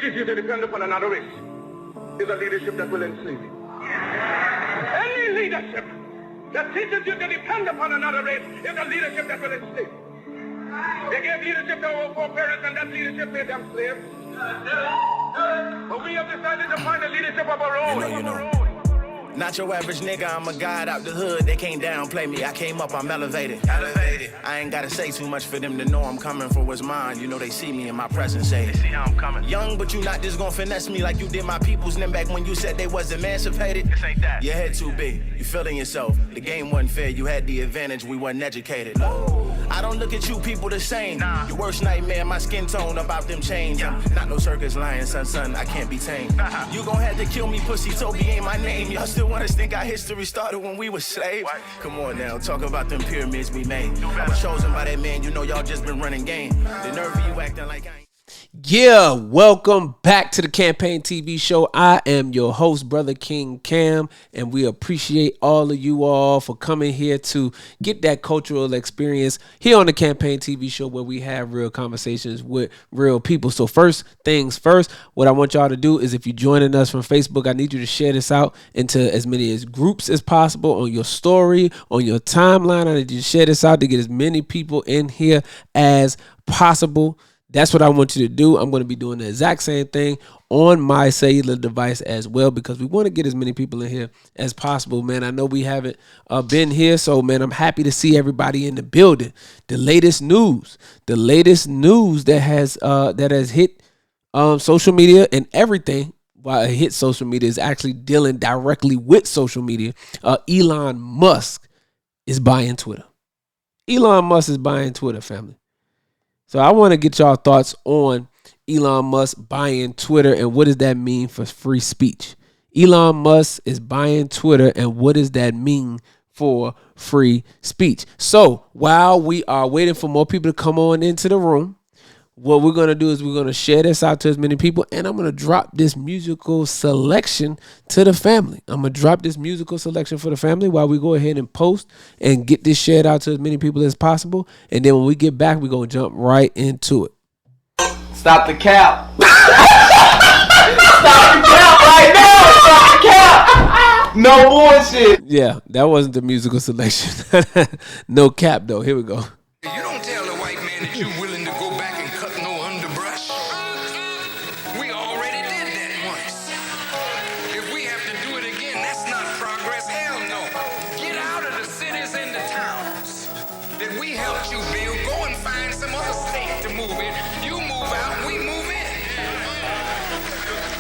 teaches you to depend upon another race is a leadership that will enslave you. Any leadership that teaches you to depend upon another race is a leadership that will enslave you. They gave leadership to our foreparents, and that leadership made them slaves. But we have decided to find a leadership of our own. Not your average nigga, I'm a god out the hood. They can't downplay me, I came up, I'm elevated. I ain't gotta say too much for them to know I'm coming for what's mine. You know they see me in my presence, say they see how I'm coming. Young, but you not just gonna finesse me like you did my peoples. Then back when you said they was emancipated. This ain't that. Your head too big, you feeling yourself. The game wasn't fair, you had the advantage, we wasn't educated. I don't look at you people the same. Nah. Your worst nightmare, my skin tone about them chains. Yeah. Not no circus lion, son, I can't be tamed. You gon' have to kill me, pussy, Toby ain't my name. Y'all still want us think our history started when we were slaves? What? Come on now, talk about them pyramids we made. I was chosen by that man, you know y'all just been running game. The nerve of you acting like I ain't. Yeah, welcome back to the Campaign TV show. I am your host, Brother King Cam, and we appreciate all of you all for coming here to get that cultural experience here on the Campaign TV show, where we have real conversations with real people. So first things first, what I want y'all to do is, if you're joining us from Facebook, I need you to share this out into as many groups as possible, on your story, on your timeline. I need you to share this out to get as many people in here as possible. That's what I want you to do. I'm going to be doing the exact same thing on my cellular device as well, because we want to get as many people in here as possible, man. I know we haven't been here, so, man, I'm happy to see everybody in the building. The latest news that has hit social media and everything. While it hit social media, is actually dealing directly with social media. Elon Musk is buying Twitter. Elon Musk is buying Twitter, family. So I want to get y'all thoughts on Elon Musk buying Twitter and what does that mean for free speech. Elon Musk is buying Twitter, and what does that mean for free speech? So while we are waiting for more people to come on into the room, what we're going to do is we're going to share this out to as many people, and I'm going to drop this musical selection to the family. I'm going to drop this musical selection for the family while we go ahead and post and get this shared out to as many people as possible. And then when we get back, we're going to jump right into it. Stop the cap. Stop the cap right now. Stop the cap. No bullshit. Yeah, that wasn't the musical selection. No cap, though. Here we go. You don't tell the white man that you're willing to go back and cut no underbrush. We already did that once. If we have to do it again, that's not progress. Hell no. Get out of the cities and the towns that we helped you build. Go and find some other state to move in. You move out, we move in.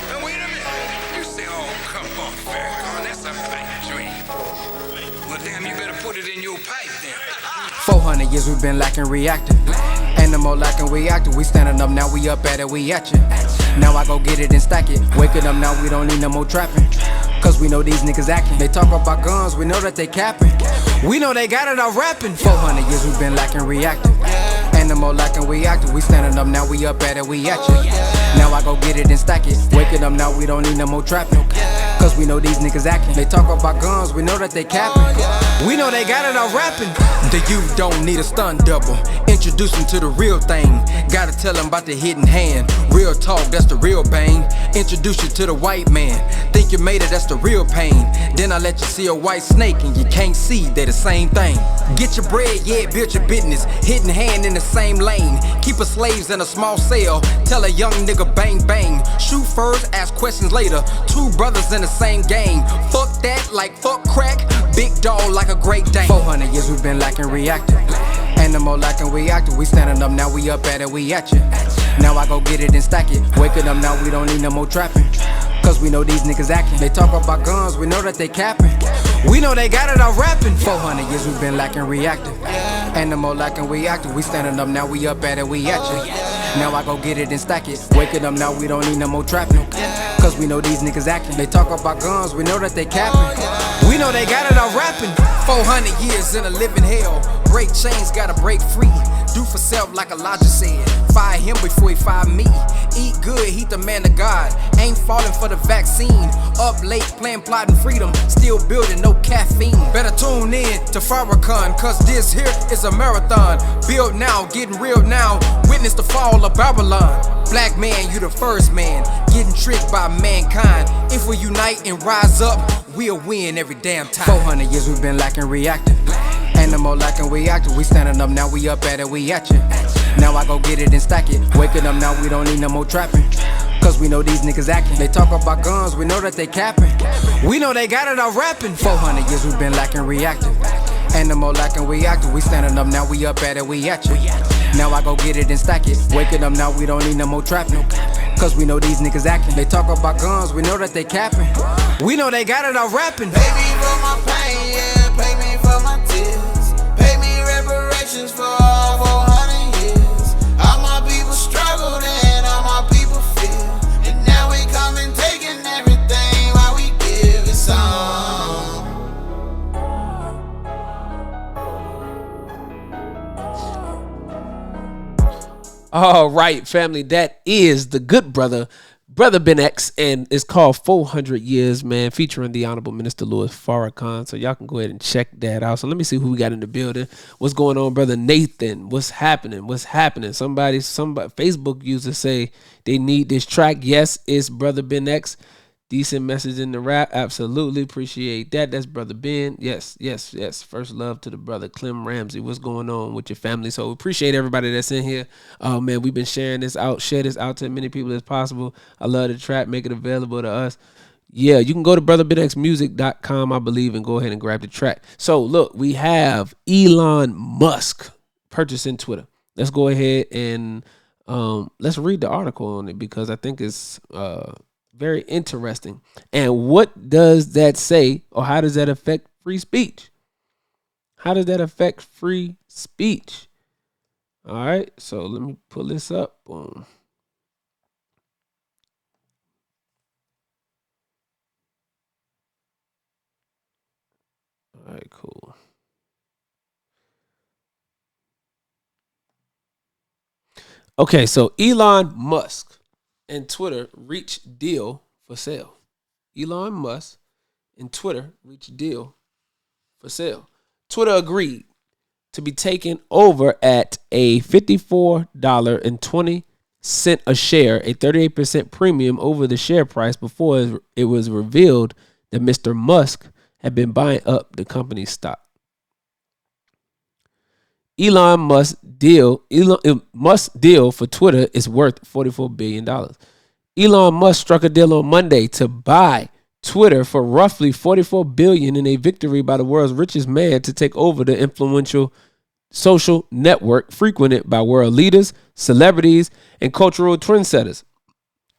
Now wait a minute. You say, oh, come on, Farrakhan, that's a pipe dream. Well, damn, you better put it in your pipe then. 400 years we've been lacking reacting. Ain't no more lacking reacting. We standing up now, we up at it, we at you. Now I go get it and stack it. Waking up now, we don't need no more trapping. Cause we know these niggas acting. They talk about guns, we know that they capping. We know they got it all rapping. 400 years we've been lacking reacting. Ain't no more lacking reacting. We standing up now, we up at it, we at you. Now I go get it and stack it. Waking up now, we don't need no more trapping. Cause we know these niggas acting. They talk about guns, we know that they capping. We know they got it all rapping. The youth don't need a stunt double. Introduce them to the real thing. Gotta tell them about the hidden hand. Real talk, that's the real bang. Introduce you to the white man. Think you made it, that's the real pain. Then I let you see a white snake and you can't see they the same thing. Get your bread, yeah, build your business. Hidden hand in the same lane. Keep a slaves in a small cell. Tell a young nigga bang bang. Shoot first, ask questions later. Two brothers in the same game. Fuck that like fuck crack. Big dog like a Great Dane. 400 years we've been lacking reacting. Ain't no more lacking reacting. We standing up now, we up at it, we at you. Now I go get it and stack it. Waking up now, we don't need no more trapping. Cause we know these niggas acting. They talk about guns, we know that they capping. We know they got it all rapping. 400 years we've been lacking reacting. Ain't no more lacking reacting. We standing up now, we up at it, we at you. Now I go get it and stack it. Waking up now, we don't need no more trapping. Cause we know these niggas acting. They talk about guns, we know that they capping. We know they got it all rapping. 400 years in a living hell. Break chains, gotta break free. Do for self like Elijah said. Fire him before he fire me. Eat good, he the man of God. Ain't falling for the vaccine. Up late, playing, plotting freedom. Still building, no caffeine. Better tune in to Farrakhan, cause this here is a marathon. Build now, getting real now. Witness the fall of Babylon. Black man, you the first man. Getting tricked by mankind. If we unite and rise up, we'll win every damn time. 400 years we've been lacking reactive. Ain't no more lacking we active. We standing up now, we up at it, we at you. Now I go get it and stack it. Waking up now, we don't need no more trapping. Cause we know these niggas acting. They talk about guns, we know that they capping. We know they got it all rapping. 400 years we've been lacking reactive. Ain't no more lacking we active. We standing up now, we up at it, we at you. Now I go get it and stack it. Waking up now, we don't need no more trapping. Cause we know these niggas acting. They talk about guns, we know that they capping. We know they got it all rapping. Pay me for my pain, yeah, pay me for my tears. Pay me reparations for all 400 years. All my people struggled and all my people feel. And now we come and taking everything while we give it some. All right, family, that is the good brother Ben X, and it's called 400 Years, man, featuring the Honorable Minister Louis Farrakhan. So y'all can go ahead and check that out. So let me see who we got in the building. What's going on, brother Nathan? What's happening? Somebody, Facebook users say they need this track. Yes, it's brother Ben X. Decent message in the rap. Absolutely appreciate that. That's brother Ben. Yes. First love to the brother Clem Ramsey. What's going on with your family? So appreciate everybody that's in here. Oh man, we've been sharing this out. Share this out to as many people as possible. I love the track. Make it available to us. Yeah, you can go to brotherbenxmusic.com, I believe, and go ahead and grab the track. So look, we have Elon Musk purchasing Twitter. Let's go ahead and let's read the article on it because I think it's very interesting. And what does that say, or how does that affect free speech? How does that affect free speech? All right, so let me pull this up. Boom. All right, cool. Okay, so Elon Musk and Twitter reach deal for sale. Elon Musk and Twitter reach deal for sale. Twitter agreed to be taken over at a $54.20 a share, a 38% premium over the share price before it was revealed that Mr. Musk had been buying up the company's stock. Elon Musk deal for Twitter is worth $44 billion. Elon Musk struck a deal on Monday to buy Twitter for roughly $44 billion in a victory by the world's richest man to take over the influential social network frequented by world leaders, celebrities, and cultural trendsetters.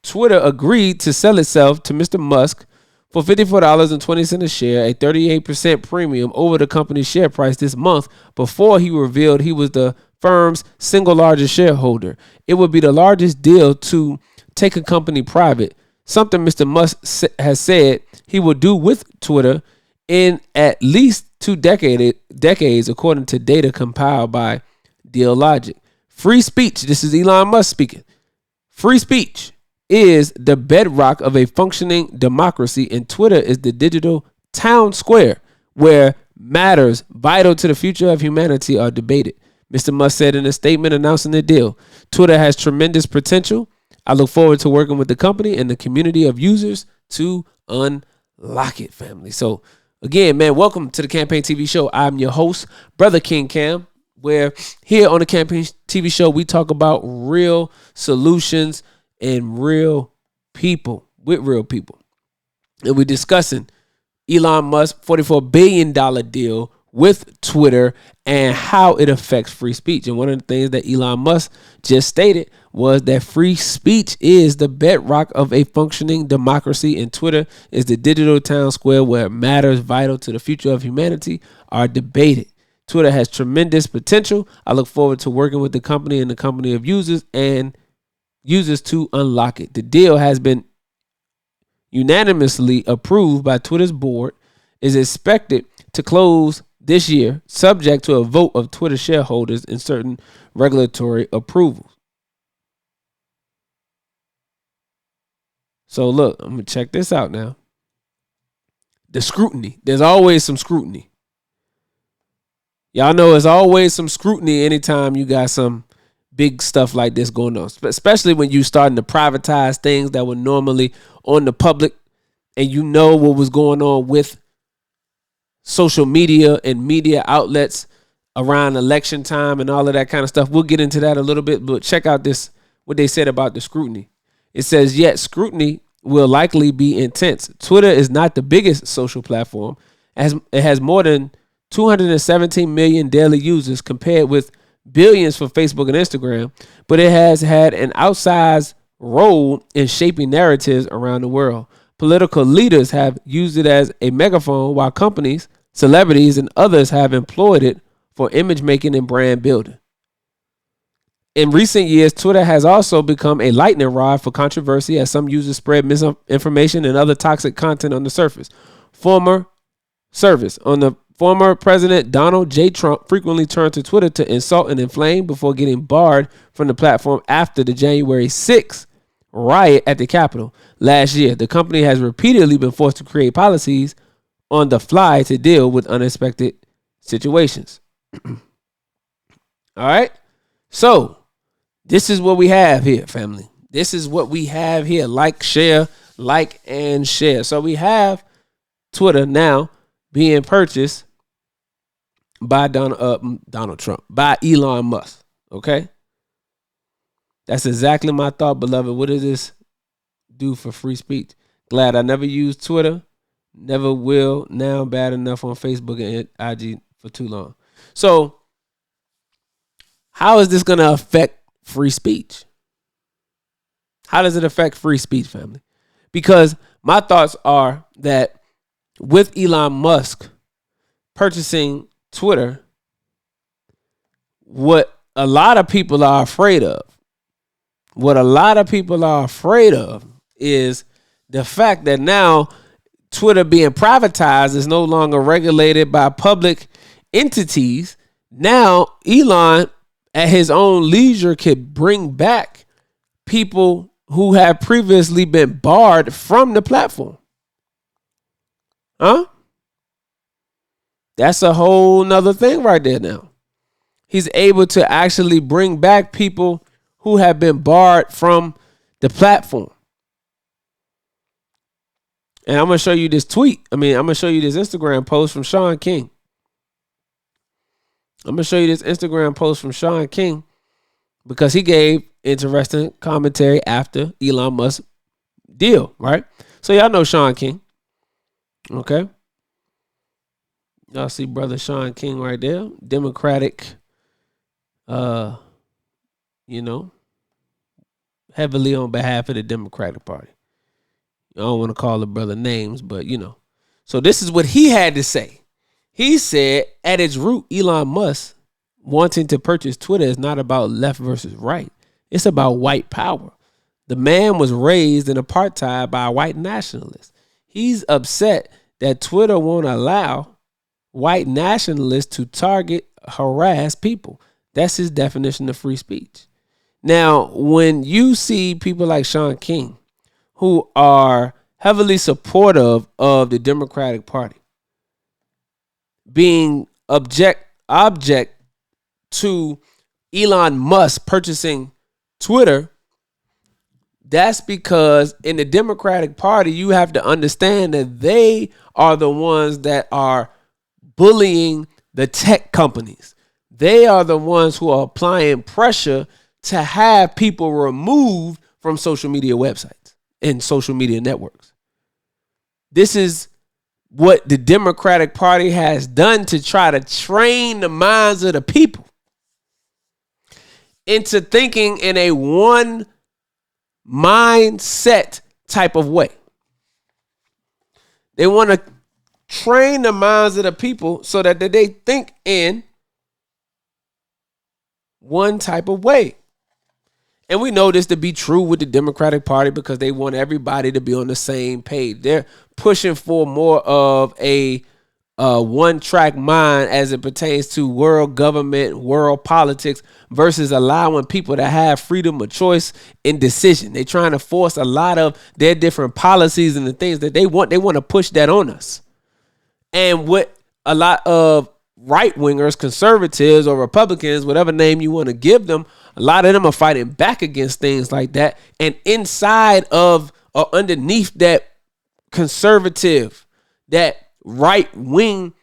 Twitter agreed to sell itself to Mr. Musk for $54.20 a share, a 38% premium over the company's share price this month before he revealed he was the firm's single largest shareholder. It would be the largest deal to take a company private, something Mr. Musk has said he will do with Twitter in at least 2 decades, according to data compiled by Dealogic. Free speech, this is Elon Musk speaking. Free speech is the bedrock of a functioning democracy, and Twitter is the digital town square where matters vital to the future of humanity are debated. Mr. Musk said in a statement announcing the deal, Twitter has tremendous potential. I look forward to working with the company and the community of users to unlock it, family. So again, man, welcome to the Campaign TV show. I'm your host, Brother King Cam, where here on the Campaign TV show, we talk about real solutions and real people with real people. And we're discussing Elon Musk $44 billion deal with Twitter and how it affects free speech. And one of the things that Elon Musk just stated was that free speech is the bedrock of a functioning democracy, and Twitter is the digital town square where matters vital to the future of humanity are debated. Twitter has tremendous potential. I look forward to working with the company and the company of users to unlock it. The deal has been unanimously approved by Twitter's board, is expected to close this year, subject to a vote of Twitter shareholders and certain regulatory approvals. So look, I'm going to check this out now. The scrutiny. There's always some scrutiny. Y'all know there's always some scrutiny anytime you got some big stuff like this going on, especially when you starting to privatize things that were normally on the public, and you know what was going on with social media and media outlets around election time and all of that kind of stuff. We'll get into that a little bit, but check out this, what they said about the scrutiny. It says, yet scrutiny will likely be intense. Twitter is not the biggest social platform, as it has more than 217 million daily users compared with billions for Facebook and Instagram, but it has had an outsized role in shaping narratives around the world. Political leaders have used it as a megaphone, while companies, celebrities, and others have employed it for image making and brand building. In recent years, Twitter has also become a lightning rod for controversy as some users spread misinformation and other toxic content on the surface. Former President Donald J. Trump frequently turned to Twitter to insult and inflame before getting barred from the platform after the January 6th riot at the Capitol last year. The company has repeatedly been forced to create policies on the fly to deal with unexpected situations. All right. So this is what we have here, family. This is what we have here. Like, share, and share. So we have Twitter now being purchased by Donald Trump, by Elon Musk. Okay. That's exactly my thought, beloved. What does this do for free speech? Glad I never used Twitter. Never will. Now bad enough on Facebook and IG for too long. So how is this going to affect free speech? How does it affect free speech, family? Because my thoughts are that with Elon Musk purchasing Twitter, what a lot of people are afraid of, is the fact that now Twitter being privatized is no longer regulated by public entities. Now Elon, at his own leisure, could bring back people who have previously been barred from the platform. Huh? That's a whole nother thing right there now. He's able to actually bring back people who have been barred from the platform. And I'm going to show you this tweet. I'm going to show you this Instagram post from Sean King. Because he gave interesting commentary after Elon Musk deal, right? So y'all know Sean King. Okay. Y'all see brother Sean King right there. Democratic, heavily on behalf of the Democratic Party. I don't want to call the brother names, but So this is what he had to say. He said, at its root, Elon Musk wanting to purchase Twitter is not about left versus right. It's about white power. The man was raised in apartheid by white nationalists. He's upset that Twitter won't allow white nationalists to target, harass people. That's his definition of free speech. Now, when you see people like Sean King, who are heavily supportive of the Democratic Party, being object to Elon Musk purchasing Twitter, that's because in the Democratic Party, you have to understand that they are the ones that are bullying the tech companies. They are the ones who are applying pressure to have people removed from social media websites and social media networks. This is what the Democratic Party has done to try to train the minds of the people into thinking in a one mindset type of way. They want to train the minds of the people so that they think in one type of way. And we know this to be true with the Democratic Party because they want everybody to be on the same page. They're pushing for more of a one-track mind as it pertains to world government, world politics, versus allowing people to have freedom of choice and decision. They're trying to force a lot of their different policies and the things that they want. They want to push that on us. And what a lot of right wingers, conservatives, or Republicans, whatever name you want to give them, a lot of them are fighting back against things like that. And inside of or underneath that conservative, that right wing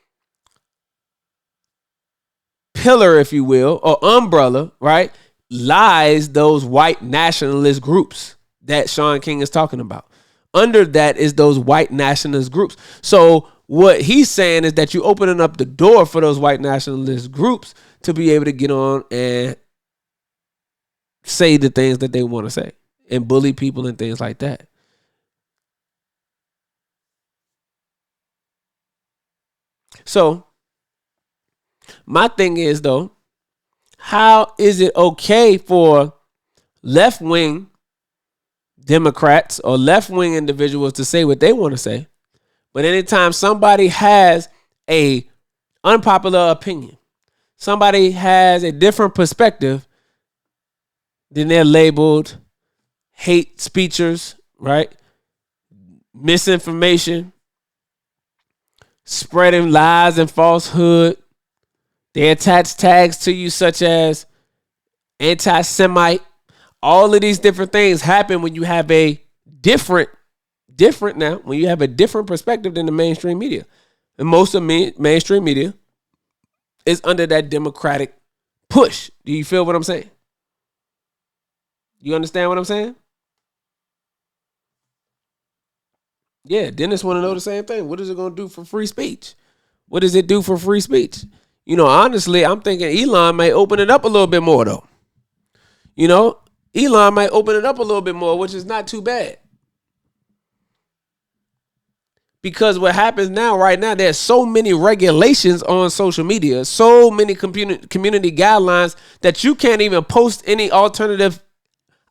pillar, if you will, or umbrella, right, lies those white nationalist groups that Sean King is talking about. Under that is those white nationalist groups. So what he's saying is that you're opening up the door for those white nationalist groups to be able to get on and say the things that they want to say and bully people and things like that. So my thing is, though, how is it okay for left-wing Democrats or left-wing individuals to say what they want to say, but anytime somebody has a unpopular opinion, somebody has a different perspective, then they're labeled hate speechers, right? Misinformation, spreading lies and falsehood. They attach tags to you such as anti-Semite. All of these different things happen when you have a different now, when you have a different perspective than the mainstream media. And most of mainstream media is under that Democratic push. Do you feel what I'm saying? You understand what I'm saying? Yeah, Dennis want to know the same thing. What is it going to do for free speech? What does it do for free speech? You know, honestly, I'm thinking Elon might open it up a little bit more, though. You know, Elon might open it up a little bit more, which is not too bad. Because what happens now, right now, there's so many regulations on social media, so many community guidelines that you can't even post any alternative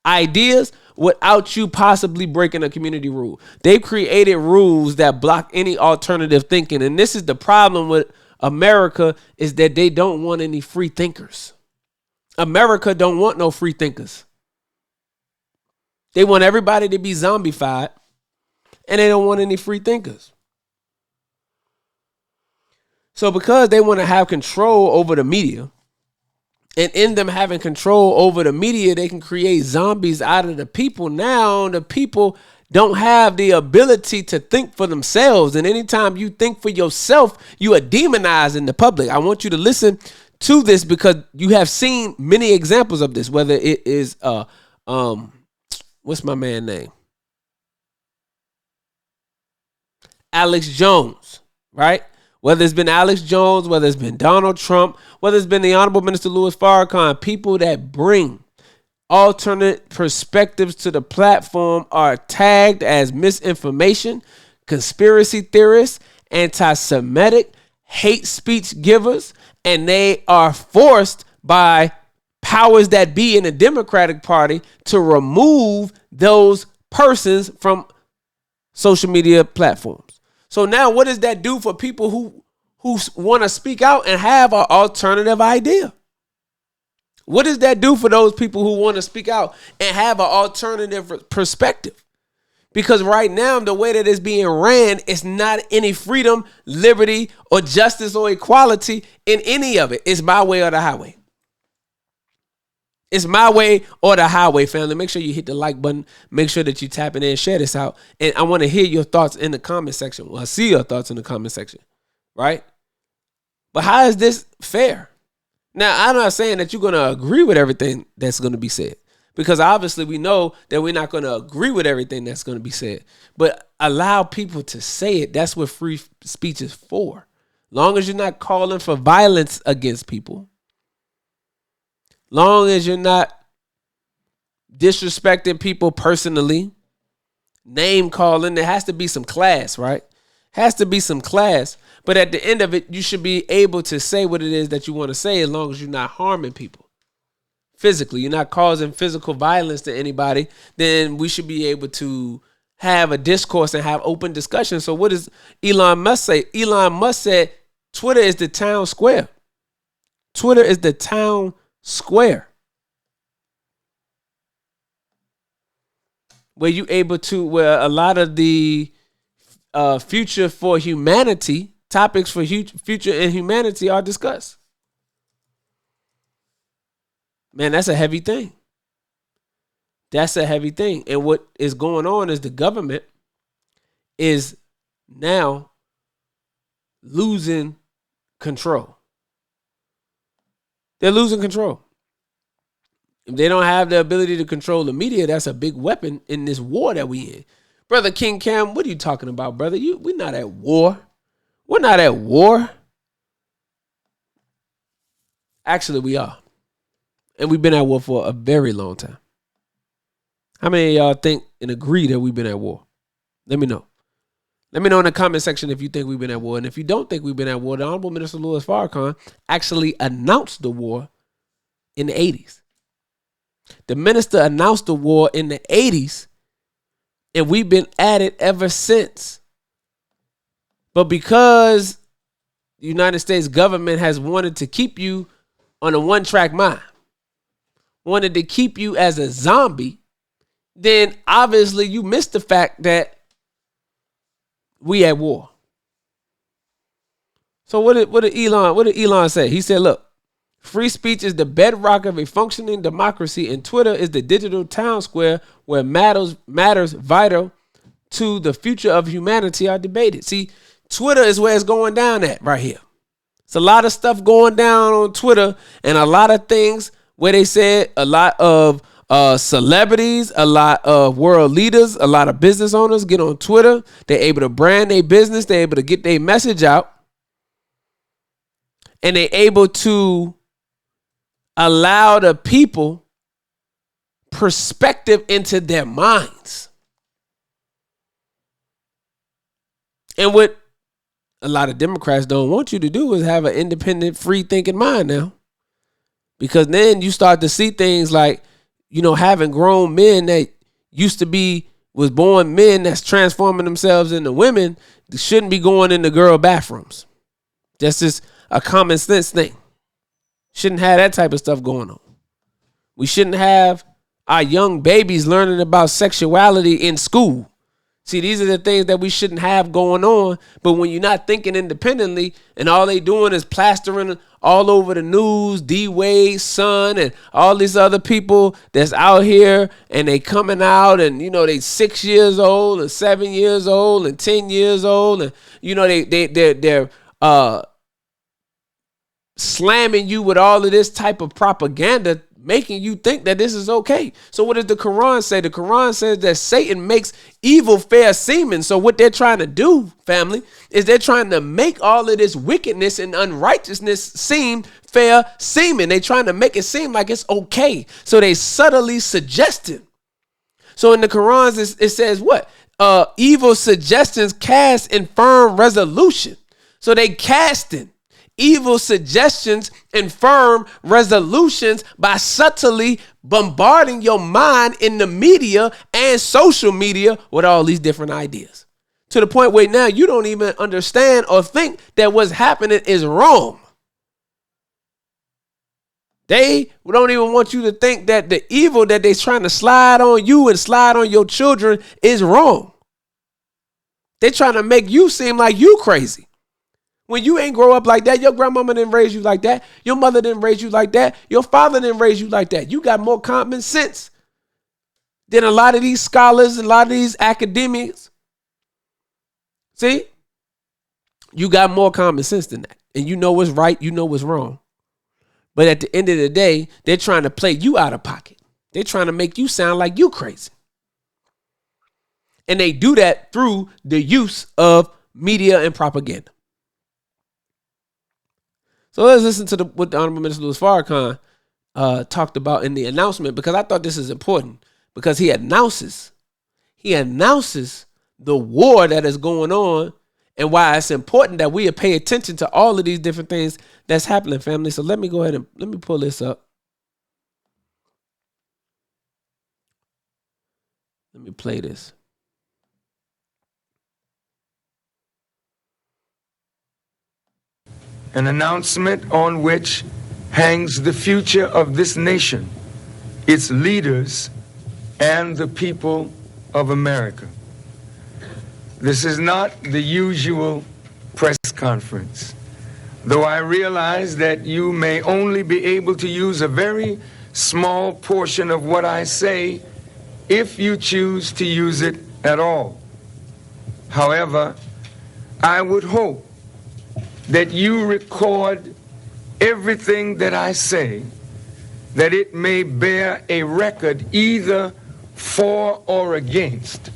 ideas without you possibly breaking a community rule. They've created rules that block any alternative thinking. And this is the problem with America, is that they don't want any free thinkers. America don't want no free thinkers. They want everybody to be zombified, and they don't want any free thinkers. So because they want to have control over the media, and in them having control over the media, they can create zombies out of the people. Now the people don't have the ability to think for themselves. And anytime you think for yourself, you are demonizing the public. I want you to listen to this because you have seen many examples of this, whether it is what's my man name? Alex Jones, right? Whether it's been Alex Jones, whether it's been Donald Trump, whether it's been the Honorable Minister Louis Farrakhan, people that bring alternate perspectives to the platform are tagged as misinformation, conspiracy theorists, anti-Semitic, hate speech givers, and they are forced by powers that be in the Democratic Party to remove those persons from social media platforms. So now what does that do for people who want to speak out and have an alternative idea? What does that do for those people who want to speak out and have an alternative perspective? Because right now, the way that it's being ran, it's not any freedom, liberty, or justice or equality in any of it. It's my way or the highway. It's my way or the highway, family. Make sure you hit the like button. Make sure that you tap in and share this out. And I want to hear your thoughts in the comment section. Well, I see your thoughts in the comment section, right? But how is this fair? Now, I'm not saying that you're going to agree with everything that's going to be said, because obviously we know that we're not going to agree with everything that's going to be said. But allow people to say it. That's what free speech is for. Long as you're not calling for violence against people. Long as you're not disrespecting people personally, name calling, there has to be some class, right? Has to be some class. But at the end of it, you should be able to say what it is that you want to say, as long as you're not harming people physically. You're not causing physical violence to anybody. Then we should be able to have a discourse and have open discussion. So what does Elon Musk say? Elon Musk said Twitter is the town square. Twitter is the town square, where a lot of the future for humanity topics for future and humanity are discussed. Man, that's a heavy thing. That's a heavy thing. And what is going on is the government is now losing control. They're losing control. If they don't have the ability to control the media, that's a big weapon in this war that we in. Brother King Cam, what are you talking about, brother? We're not at war. We're not at war. Actually, we are. And we've been at war for a very long time. How many of y'all think and agree that we've been at war? Let me know. Let me know in the comment section if you think we've been at war. And if you don't think we've been at war, the Honorable Minister Louis Farrakhan actually announced the war in the 80s. The minister announced the war in the 80s, and we've been at it ever since. But because the United States government has wanted to keep you on a one-track mind, wanted to keep you as a zombie, then obviously you missed the fact that we at war. So what did Elon say? He said, look, free speech is the bedrock of a functioning democracy, and Twitter is the digital town square where matters vital to the future of humanity are debated. See, Twitter is where it's going down at right here. It's a lot of stuff going down on Twitter, and a lot of things where they said a lot of celebrities, a lot of world leaders, a lot of business owners get on Twitter. They're able to brand their business. They're able to get their message out. And they're able to allow the people perspective into their minds. And what a lot of Democrats don't want you to do is have an independent, free thinking mind now. Because then you start to see things like, having grown men that was born men that's transforming themselves into women that shouldn't be going into girl bathrooms. That's just a common sense thing. Shouldn't have that type of stuff going on. We shouldn't have our young babies learning about sexuality in school. See, these are the things that we shouldn't have going on. But when you're not thinking independently and all they doing is plastering all over the news, D-Wade's son and all these other people that's out here and they coming out and, they 6 years old and 7 years old and 10 years old. And, they're slamming you with all of this type of propaganda, making you think that this is okay. So what does the Quran say? The Quran says that Satan makes evil fair seeming. So what they're trying to do, family, is they're trying to make all of this wickedness and unrighteousness seem fair seeming. They're trying to make it seem like it's okay. So they subtly suggested. So in the Quran, it says what? Evil suggestions cast in firm resolution. So they casting evil suggestions and firm resolutions by subtly bombarding your mind in the media and social media with all these different ideas. To the point where now you don't even understand or think that what's happening is wrong. They don't even want you to think that the evil that they're trying to slide on you and slide on your children is wrong. They're trying to make you seem like you crazy. When you ain't grow up like that, your grandmama didn't raise you like that. Your mother didn't raise you like that. Your father didn't raise you like that. You got more common sense than a lot of these scholars and a lot of these academics. See? You got more common sense than that. And you know what's right. You know what's wrong. But at the end of the day, they're trying to play you out of pocket. They're trying to make you sound like you crazy. And they do that through the use of media and propaganda. So let's listen to what the Honorable Minister Louis Farrakhan talked about in the announcement, because I thought this is important, because he announces the war that is going on and why it's important that we pay attention to all of these different things that's happening, family. So let me go ahead and let me pull this up. Let me play this. An announcement on which hangs the future of this nation, its leaders, and the people of America. This is not the usual press conference, though I realize that you may only be able to use a very small portion of what I say if you choose to use it at all. However, I would hope that you record everything that I say, that it may bear a record either for or against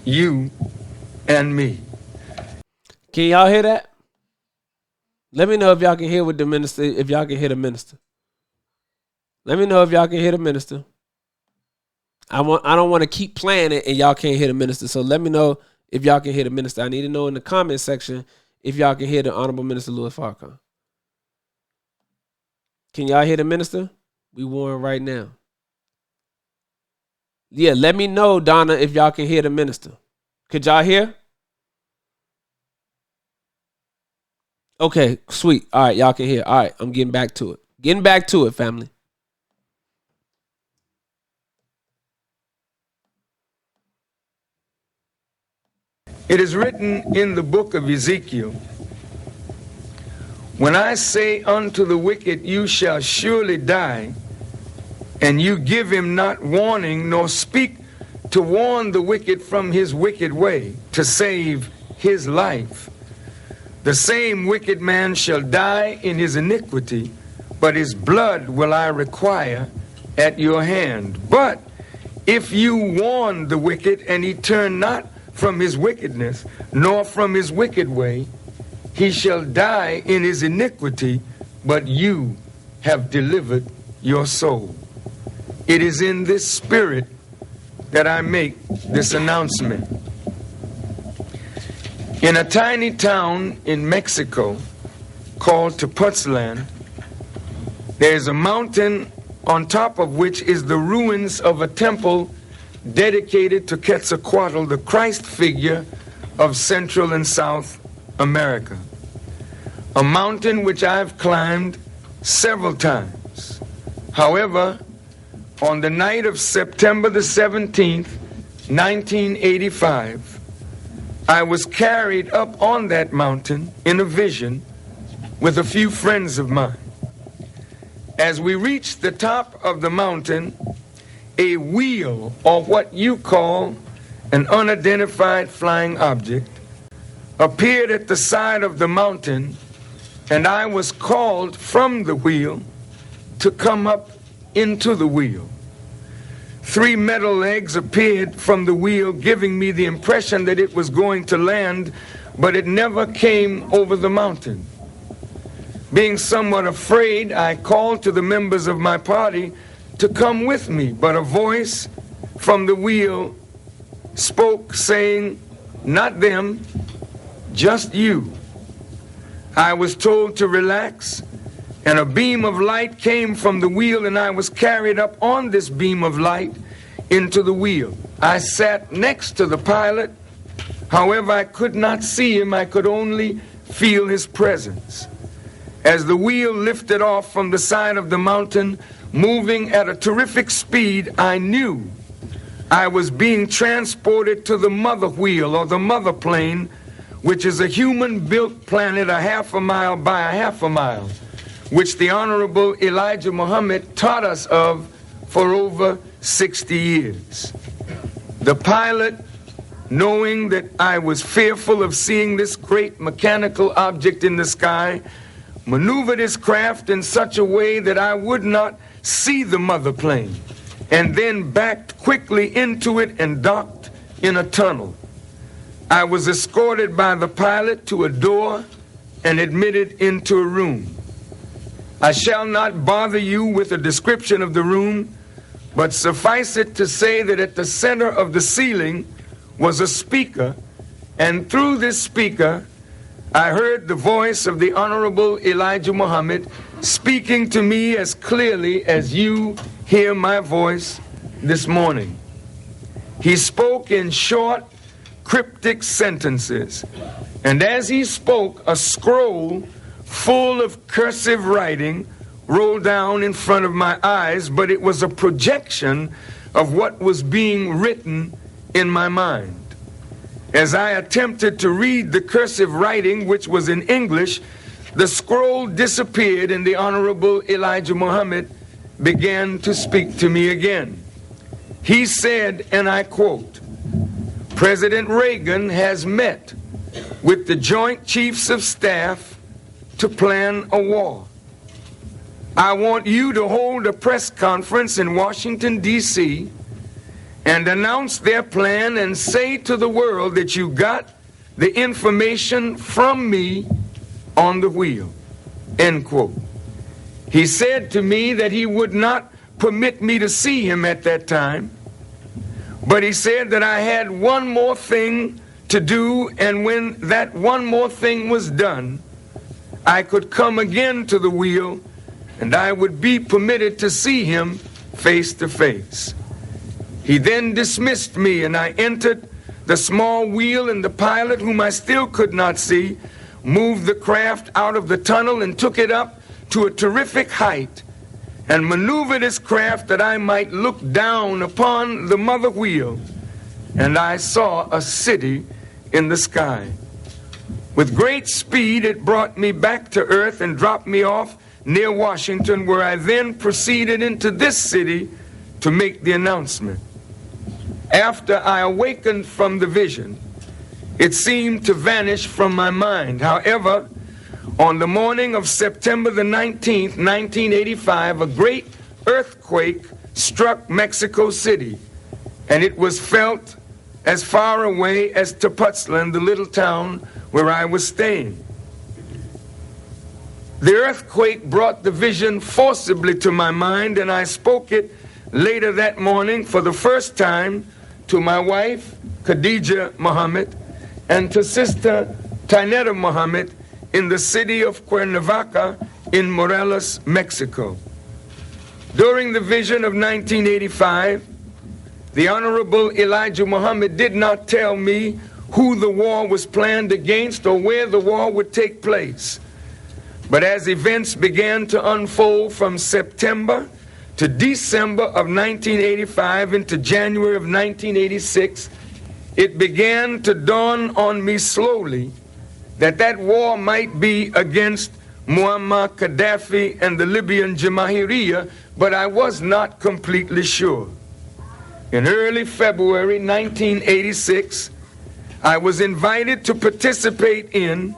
you and me. Can y'all hear that? Let me know if y'all can hear what the minister, if y'all can hear the minister. Let me know if y'all can hear the minister. I don't want to keep playing it and y'all can't hear the minister. So let me know if y'all can hear the minister. I need to know in the comment section if y'all can hear the Honorable Minister Louis Farrakhan. Can y'all hear the minister? We warn right now. Yeah, let me know, Donna, if y'all can hear the minister. Could y'all hear? Okay, sweet. All right, y'all can hear. All right, I'm getting back to it. Getting back to it, family. It is written in the book of Ezekiel, when I say unto the wicked, you shall surely die, and you give him not warning, nor speak to warn the wicked from his wicked way, to save his life, the same wicked man shall die in his iniquity, but his blood will I require at your hand. But if you warn the wicked, and he turn not from his wickedness, nor from his wicked way, he shall die in his iniquity, but you have delivered your soul. It is in this spirit that I make this announcement. In a tiny town in Mexico called Tepoztlan, there is a mountain on top of which is the ruins of a temple dedicated to Quetzalcoatl, the Christ figure of Central and South America. A mountain which I've climbed several times. However, on the night of September the 17th, 1985, I was carried up on that mountain in a vision with a few friends of mine. As we reached the top of the mountain, a wheel, or what you call an unidentified flying object, appeared at the side of the mountain, and I was called from the wheel to come up into the wheel. 3 metal legs appeared from the wheel, giving me the impression that it was going to land, but it never came over the mountain. Being somewhat afraid, I called to the members of my party to come with me, but a voice from the wheel spoke, saying, "Not them, just you." I was told to relax, and a beam of light came from the wheel, and I was carried up on this beam of light into the wheel. I sat next to the pilot. However, I could not see him. I could only feel his presence. As the wheel lifted off from the side of the mountain, moving at a terrific speed, I knew I was being transported to the mother wheel, or the mother plane, which is a human-built planet a half a mile by a half a mile, which the Honorable Elijah Muhammad taught us of for over 60 years. The pilot, knowing that I was fearful of seeing this great mechanical object in the sky, maneuvered his craft in such a way that I would not see the mother plane, and then backed quickly into it and docked in a tunnel. I was escorted by the pilot to a door and admitted into a room. I shall not bother you with a description of the room, but suffice it to say that at the center of the ceiling was a speaker, and through this speaker I heard the voice of the Honorable Elijah Muhammad speaking to me as clearly as you hear my voice this morning. He spoke in short, cryptic sentences, and as he spoke, a scroll full of cursive writing rolled down in front of my eyes, but it was a projection of what was being written in my mind. As I attempted to read the cursive writing, which was in English, the scroll disappeared and the Honorable Elijah Muhammad began to speak to me again. He said, and I quote, "President Reagan has met with the Joint Chiefs of Staff to plan a war. I want you to hold a press conference in Washington, D.C., and announce their plan and say to the world that you got the information from me on the wheel," end quote. He said to me that he would not permit me to see him at that time, but he said that I had one more thing to do, and when that one more thing was done, I could come again to the wheel and I would be permitted to see him face to face. He then dismissed me and I entered the small wheel, and the pilot, whom I still could not see, moved the craft out of the tunnel and took it up to a terrific height and maneuvered his craft that I might look down upon the mother wheel, and I saw a city in the sky. With great speed, it brought me back to earth and dropped me off near Washington, where I then proceeded into this city to make the announcement. After I awakened from the vision, it seemed to vanish from my mind. However, on the morning of September the 19th, 1985, a great earthquake struck Mexico City, and it was felt as far away as Tepoztlan, the little town where I was staying. The earthquake brought the vision forcibly to my mind, and I spoke it later that morning for the first time to my wife, Khadija Muhammad, and to Sister Taineta Muhammad in the city of Cuernavaca in Morelos, Mexico. During the vision of 1985, the Honorable Elijah Muhammad did not tell me who the war was planned against or where the war would take place. But as events began to unfold from September to December of 1985 into January of 1986, it began to dawn on me slowly that that war might be against Muammar Gaddafi and the Libyan Jamahiriya, but I was not completely sure. In early February 1986, I was invited to participate in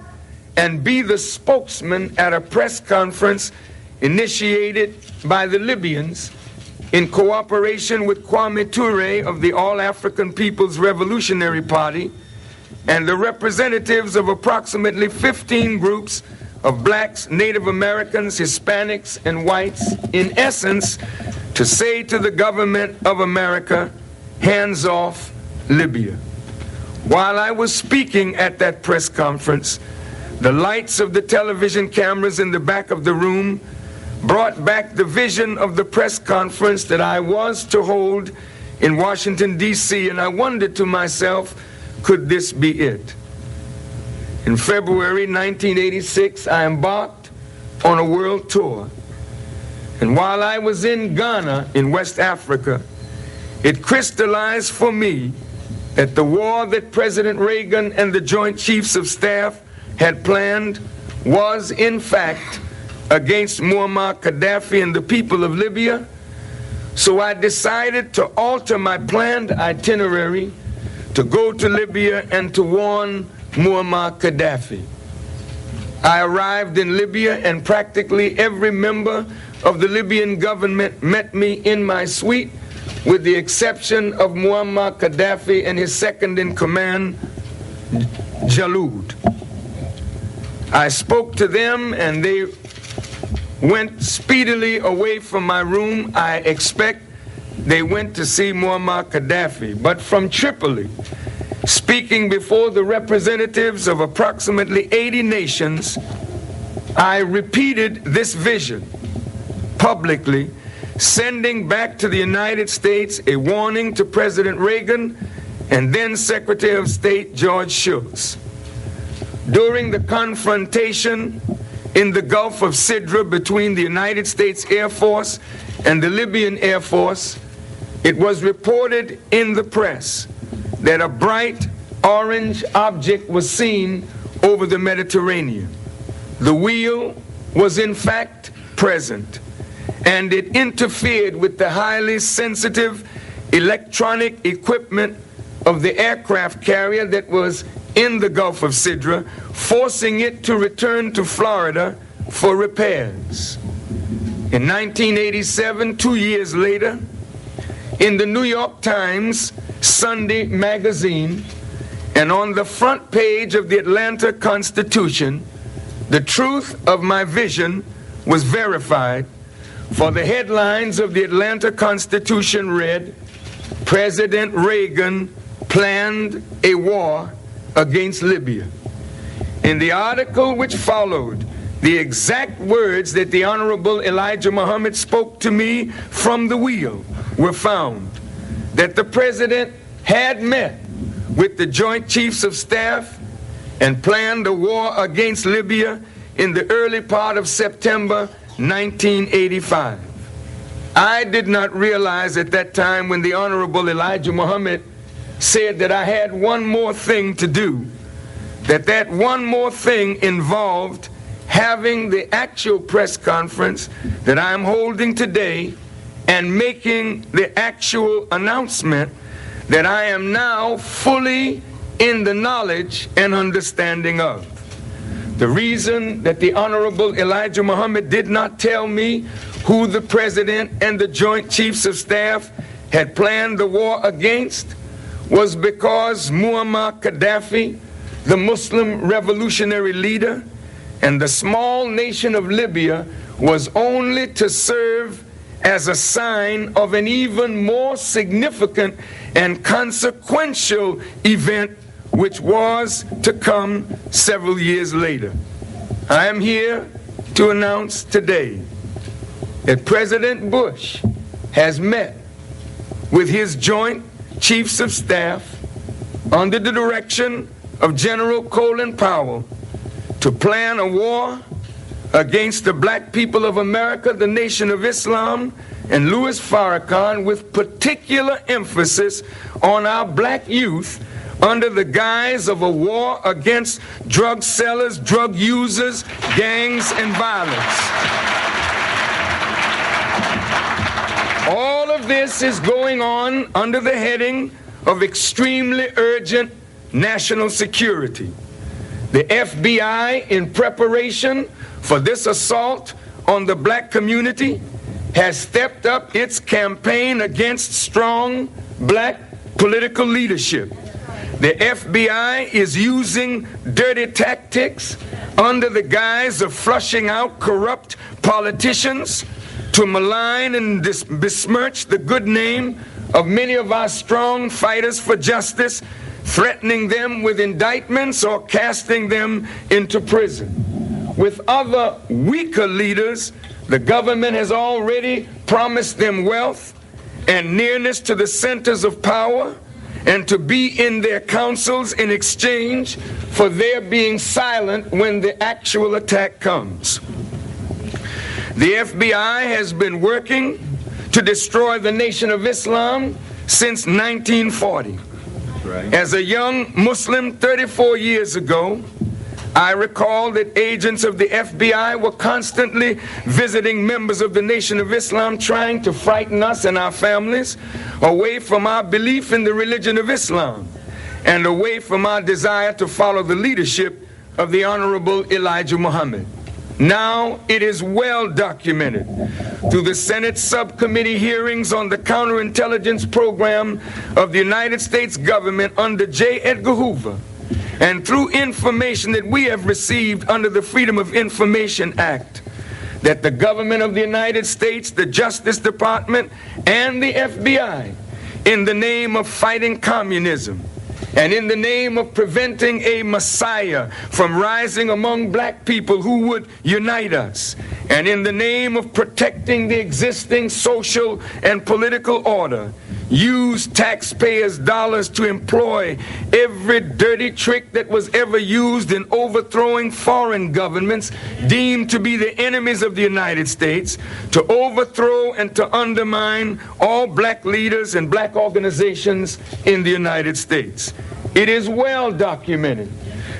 and be the spokesman at a press conference initiated by the Libyans in cooperation with Kwame Ture of the All-African People's Revolutionary Party and the representatives of approximately 15 groups of blacks, Native Americans, Hispanics, and whites, in essence, to say to the government of America, hands off Libya. While I was speaking at that press conference, the lights of the television cameras in the back of the room brought back the vision of the press conference that I was to hold in Washington, D.C., and I wondered to myself, could this be it? In February 1986, I embarked on a world tour. And while I was in Ghana, in West Africa, it crystallized for me that the war that President Reagan and the Joint Chiefs of Staff had planned was, in fact, against Muammar Gaddafi and the people of Libya. So I decided to alter my planned itinerary to go to Libya and to warn Muammar Gaddafi. I arrived in Libya, and practically every member of the Libyan government met me in my suite, with the exception of Muammar Gaddafi and his second-in-command, Jaloud. I spoke to them, and they went speedily away from my room. I expect they went to see Muammar Gaddafi. But from Tripoli, speaking before the representatives of approximately 80 nations, I repeated this vision publicly, sending back to the United States a warning to President Reagan and then Secretary of State George Shultz. During the confrontation in the Gulf of Sidra between the United States Air Force and the Libyan Air Force, it was reported in the press that a bright orange object was seen over the Mediterranean. The wheel was in fact present, and it interfered with the highly sensitive electronic equipment of the aircraft carrier that was in the Gulf of Sidra, forcing it to return to Florida for repairs. In 1987, 2 years later, in the New York Times Sunday magazine and on the front page of the Atlanta Constitution, the truth of my vision was verified, for the headlines of the Atlanta Constitution read, "President Reagan planned a war against Libya." In the article which followed, the exact words that the Honorable Elijah Muhammad spoke to me from the wheel were found, that the President had met with the Joint Chiefs of Staff and planned a war against Libya in the early part of September 1985. I did not realize at that time, when the Honorable Elijah Muhammad said that I had one more thing to do, that one more thing involved having the actual press conference that I'm holding today and making the actual announcement that I am now fully in the knowledge and understanding of. The reason that the Honorable Elijah Muhammad did not tell me who the President and the Joint Chiefs of Staff had planned the war against was because Muammar Gaddafi, the Muslim revolutionary leader, and the small nation of Libya was only to serve as a sign of an even more significant and consequential event which was to come several years later. I am here to announce today that President Bush has met with his Joint Chiefs of Staff under the direction of General Colin Powell to plan a war against the black people of America, the Nation of Islam, and Louis Farrakhan, with particular emphasis on our black youth under the guise of a war against drug sellers, drug users, gangs, and violence. All of this is going on under the heading of extremely urgent national security. The FBI, in preparation for this assault on the black community, has stepped up its campaign against strong black political leadership. The FBI is using dirty tactics under the guise of flushing out corrupt politicians to malign and besmirch the good name of many of our strong fighters for justice, threatening them with indictments or casting them into prison. With other weaker leaders, the government has already promised them wealth and nearness to the centers of power, and to be in their councils in exchange for their being silent when the actual attack comes. The FBI has been working to destroy the Nation of Islam since 1940. As a young Muslim 34 years ago, I recall that agents of the FBI were constantly visiting members of the Nation of Islam, trying to frighten us and our families away from our belief in the religion of Islam and away from our desire to follow the leadership of the Honorable Elijah Muhammad. Now it is well documented through the Senate subcommittee hearings on the counterintelligence program of the United States government under J. Edgar Hoover, and through information that we have received under the Freedom of Information Act, that the government of the United States, the Justice Department, and the FBI, in the name of fighting communism, and in the name of preventing a Messiah from rising among black people who would unite us, and in the name of protecting the existing social and political order, use taxpayers' dollars to employ every dirty trick that was ever used in overthrowing foreign governments deemed to be the enemies of the United States, to overthrow and to undermine all black leaders and black organizations in the United States. It is well documented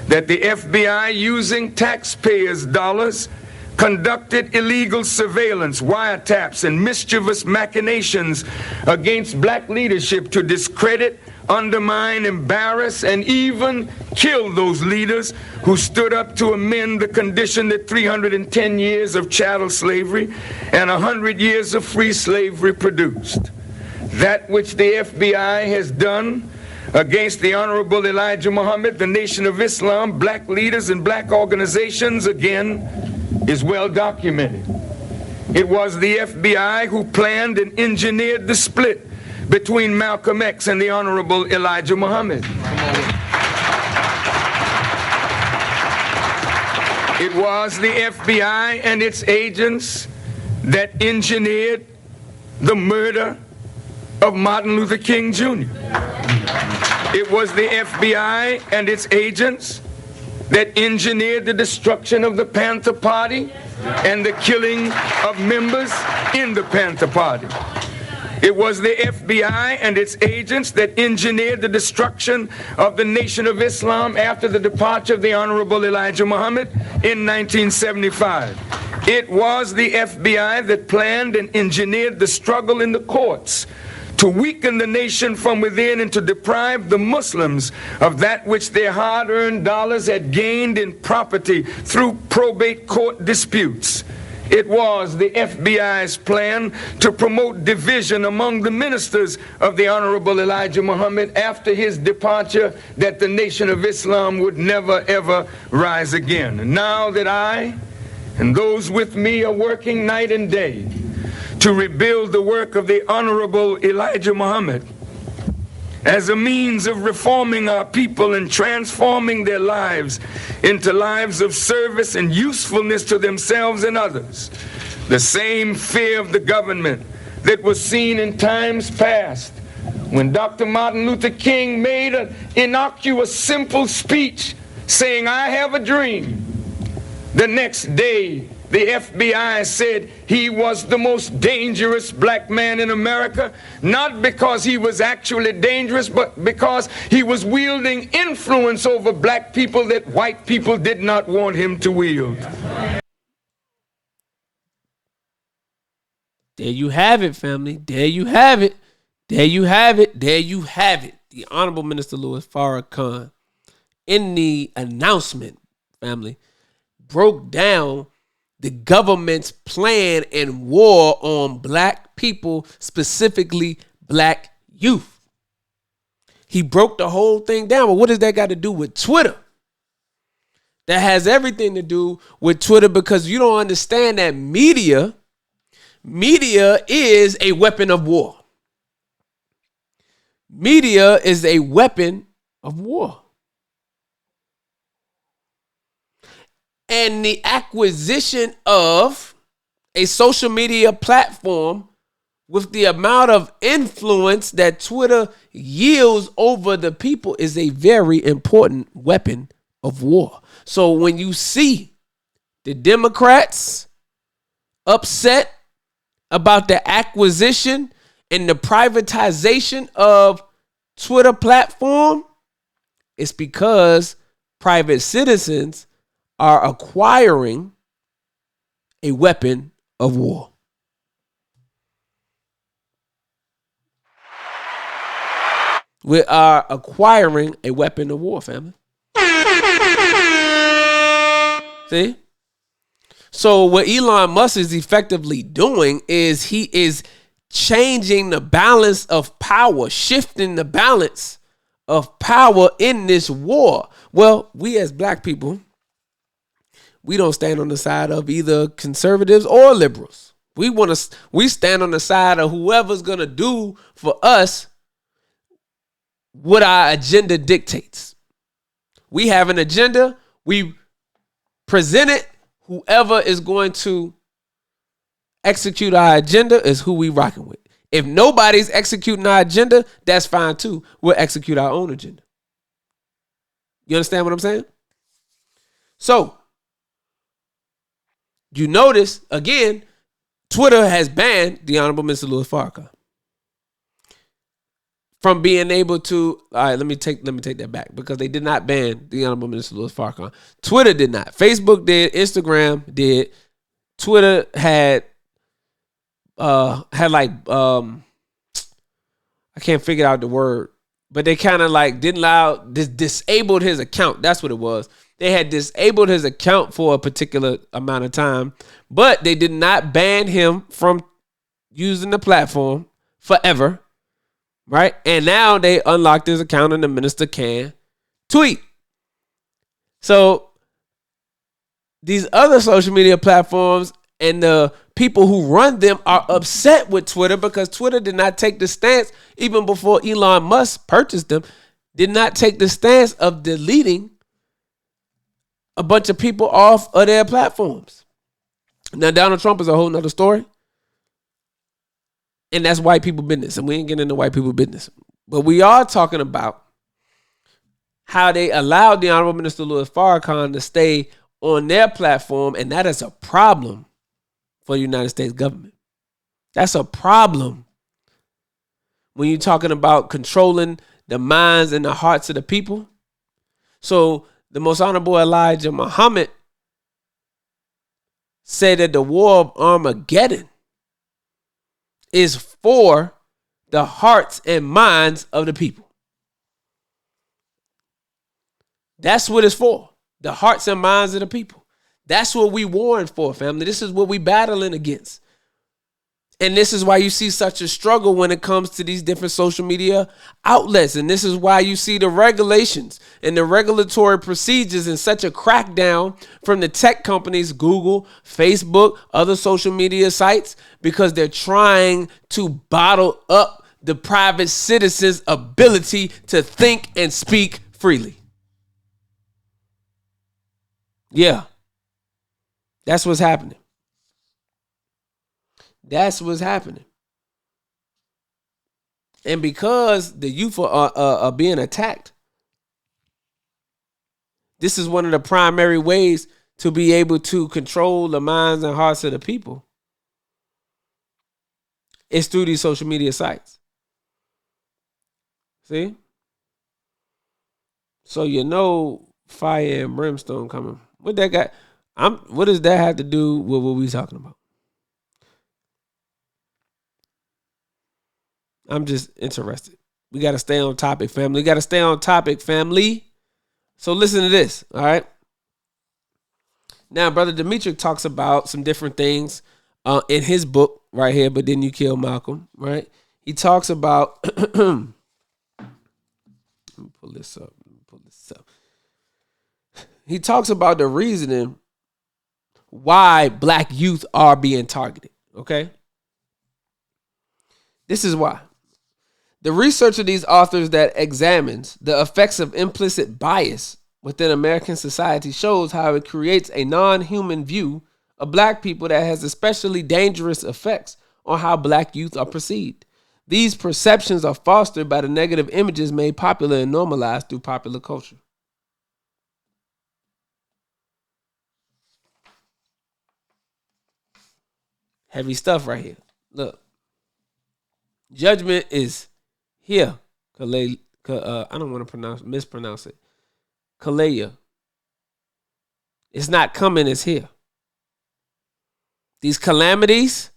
that the FBI, using taxpayers' dollars, conducted illegal surveillance, wiretaps, and mischievous machinations against black leadership to discredit, undermine, embarrass, and even kill those leaders who stood up to amend the condition that 310 years of chattel slavery and 100 years of free slavery produced. That which the FBI has done against the Honorable Elijah Muhammad, the Nation of Islam, black leaders, and black organizations, again, is well documented. It was the FBI who planned and engineered the split between Malcolm X and the Honorable Elijah Muhammad. It was the FBI and its agents that engineered the murder of Martin Luther King Jr. It was the FBI and its agents that engineered the destruction of the Panther Party and the killing of members in the Panther Party. It was the FBI and its agents that engineered the destruction of the Nation of Islam after the departure of the Honorable Elijah Muhammad in 1975. It was the FBI that planned and engineered the struggle in the courts to weaken the nation from within and to deprive the Muslims of that which their hard-earned dollars had gained in property through probate court disputes. It was the FBI's plan to promote division among the ministers of the Honorable Elijah Muhammad after his departure, that the Nation of Islam would never ever rise again. And now that I and those with me are working night and day to rebuild the work of the Honorable Elijah Muhammad as a means of reforming our people and transforming their lives into lives of service and usefulness to themselves and others. The same fear of the government that was seen in times past when Dr. Martin Luther King made an innocuous, simple speech saying, "I have a dream." The next day, the FBI said he was the most dangerous black man in America, not because he was actually dangerous, but because he was wielding influence over black people that white people did not want him to wield. There you have it, family. There you have it. There you have it. There you have it. The Honorable Minister Louis Farrakhan, in the announcement, family, broke down the government's plan and war on black people, specifically black youth. He broke the whole thing down. But what does that got to do with Twitter? That has everything to do with Twitter, because you don't understand that media is a weapon of war. Media is a weapon of war. And the acquisition of a social media platform with the amount of influence that Twitter yields over the people is a very important weapon of war. So when you see the Democrats upset about the acquisition and the privatization of Twitter platform, it's because private citizens are acquiring a weapon of war. We are acquiring a weapon of war, family. See? So what Elon Musk is effectively doing is he is changing the balance of power, shifting the balance of power in this war. Well, we as black people, we don't stand on the side of either conservatives or liberals. We stand on the side of whoever's gonna do for us what our agenda dictates. We have an agenda, we present it. Whoever is going to execute our agenda is who we rocking with. If nobody's executing our agenda, that's fine too. We'll execute our own agenda. You understand what I'm saying? So, you notice, again, Twitter has banned the Honorable Mr. Louis Farrakhan. from being able to. All right, let me take that back, because they did not ban the Honorable Minister Louis Farrakhan. Twitter did not. Facebook did. Instagram did. Twitter had like I can't figure out the word, but they kind of like didn't allow disabled his account. That's what it was. They had disabled his account for a particular amount of time, but they did not ban him from using the platform forever, right? And now they unlocked his account and the minister can tweet. So these other social media platforms and the people who run them are upset with Twitter, because Twitter did not take the stance, even before Elon Musk purchased them, did not take the stance of deleting a bunch of people off of their platforms. Now, Donald Trump is a whole nother story. And that's white people business. And we ain't getting into white people business. But we are talking about how they allowed the Honorable Minister Louis Farrakhan to stay on their platform. And that is a problem for the United States government. That's a problem when you're talking about controlling the minds and the hearts of the people. So the Most Honorable Elijah Muhammad said that the war of Armageddon is for the hearts and minds of the people. That's what it's for. The hearts and minds of the people. That's what we warring for, family. This is what we battling against. And this is why you see such a struggle when it comes to these different social media outlets. And this is why you see the regulations and the regulatory procedures and such a crackdown from the tech companies, Google, Facebook, other social media sites, because they're trying to bottle up the private citizens' ability to think and speak freely. Yeah. That's what's happening. That's what's happening. And because the youth are being attacked, this is one of the primary ways to be able to control the minds and hearts of the people. It's through these social media sites. See? So you know fire and brimstone coming. What that got? What does that have to do with what we talking about? I'm just interested. We got to stay on topic, family. We got to stay on topic, family. So listen to this, all right? Now, Brother Demetric talks about some different things in his book right here, But Then You Kill Malcolm, right? He talks about, let me pull this up. He talks about the reasoning why black youth are being targeted, okay? This is why. The research of these authors that examines the effects of implicit bias within American society shows how it creates a non-human view of black people that has especially dangerous effects on how black youth are perceived. These perceptions are fostered by the negative images made popular and normalized through popular culture. Heavy stuff right here. Look. Judgment is here. I don't want to mispronounce it. Kalea. It's not coming, it's here. These calamities,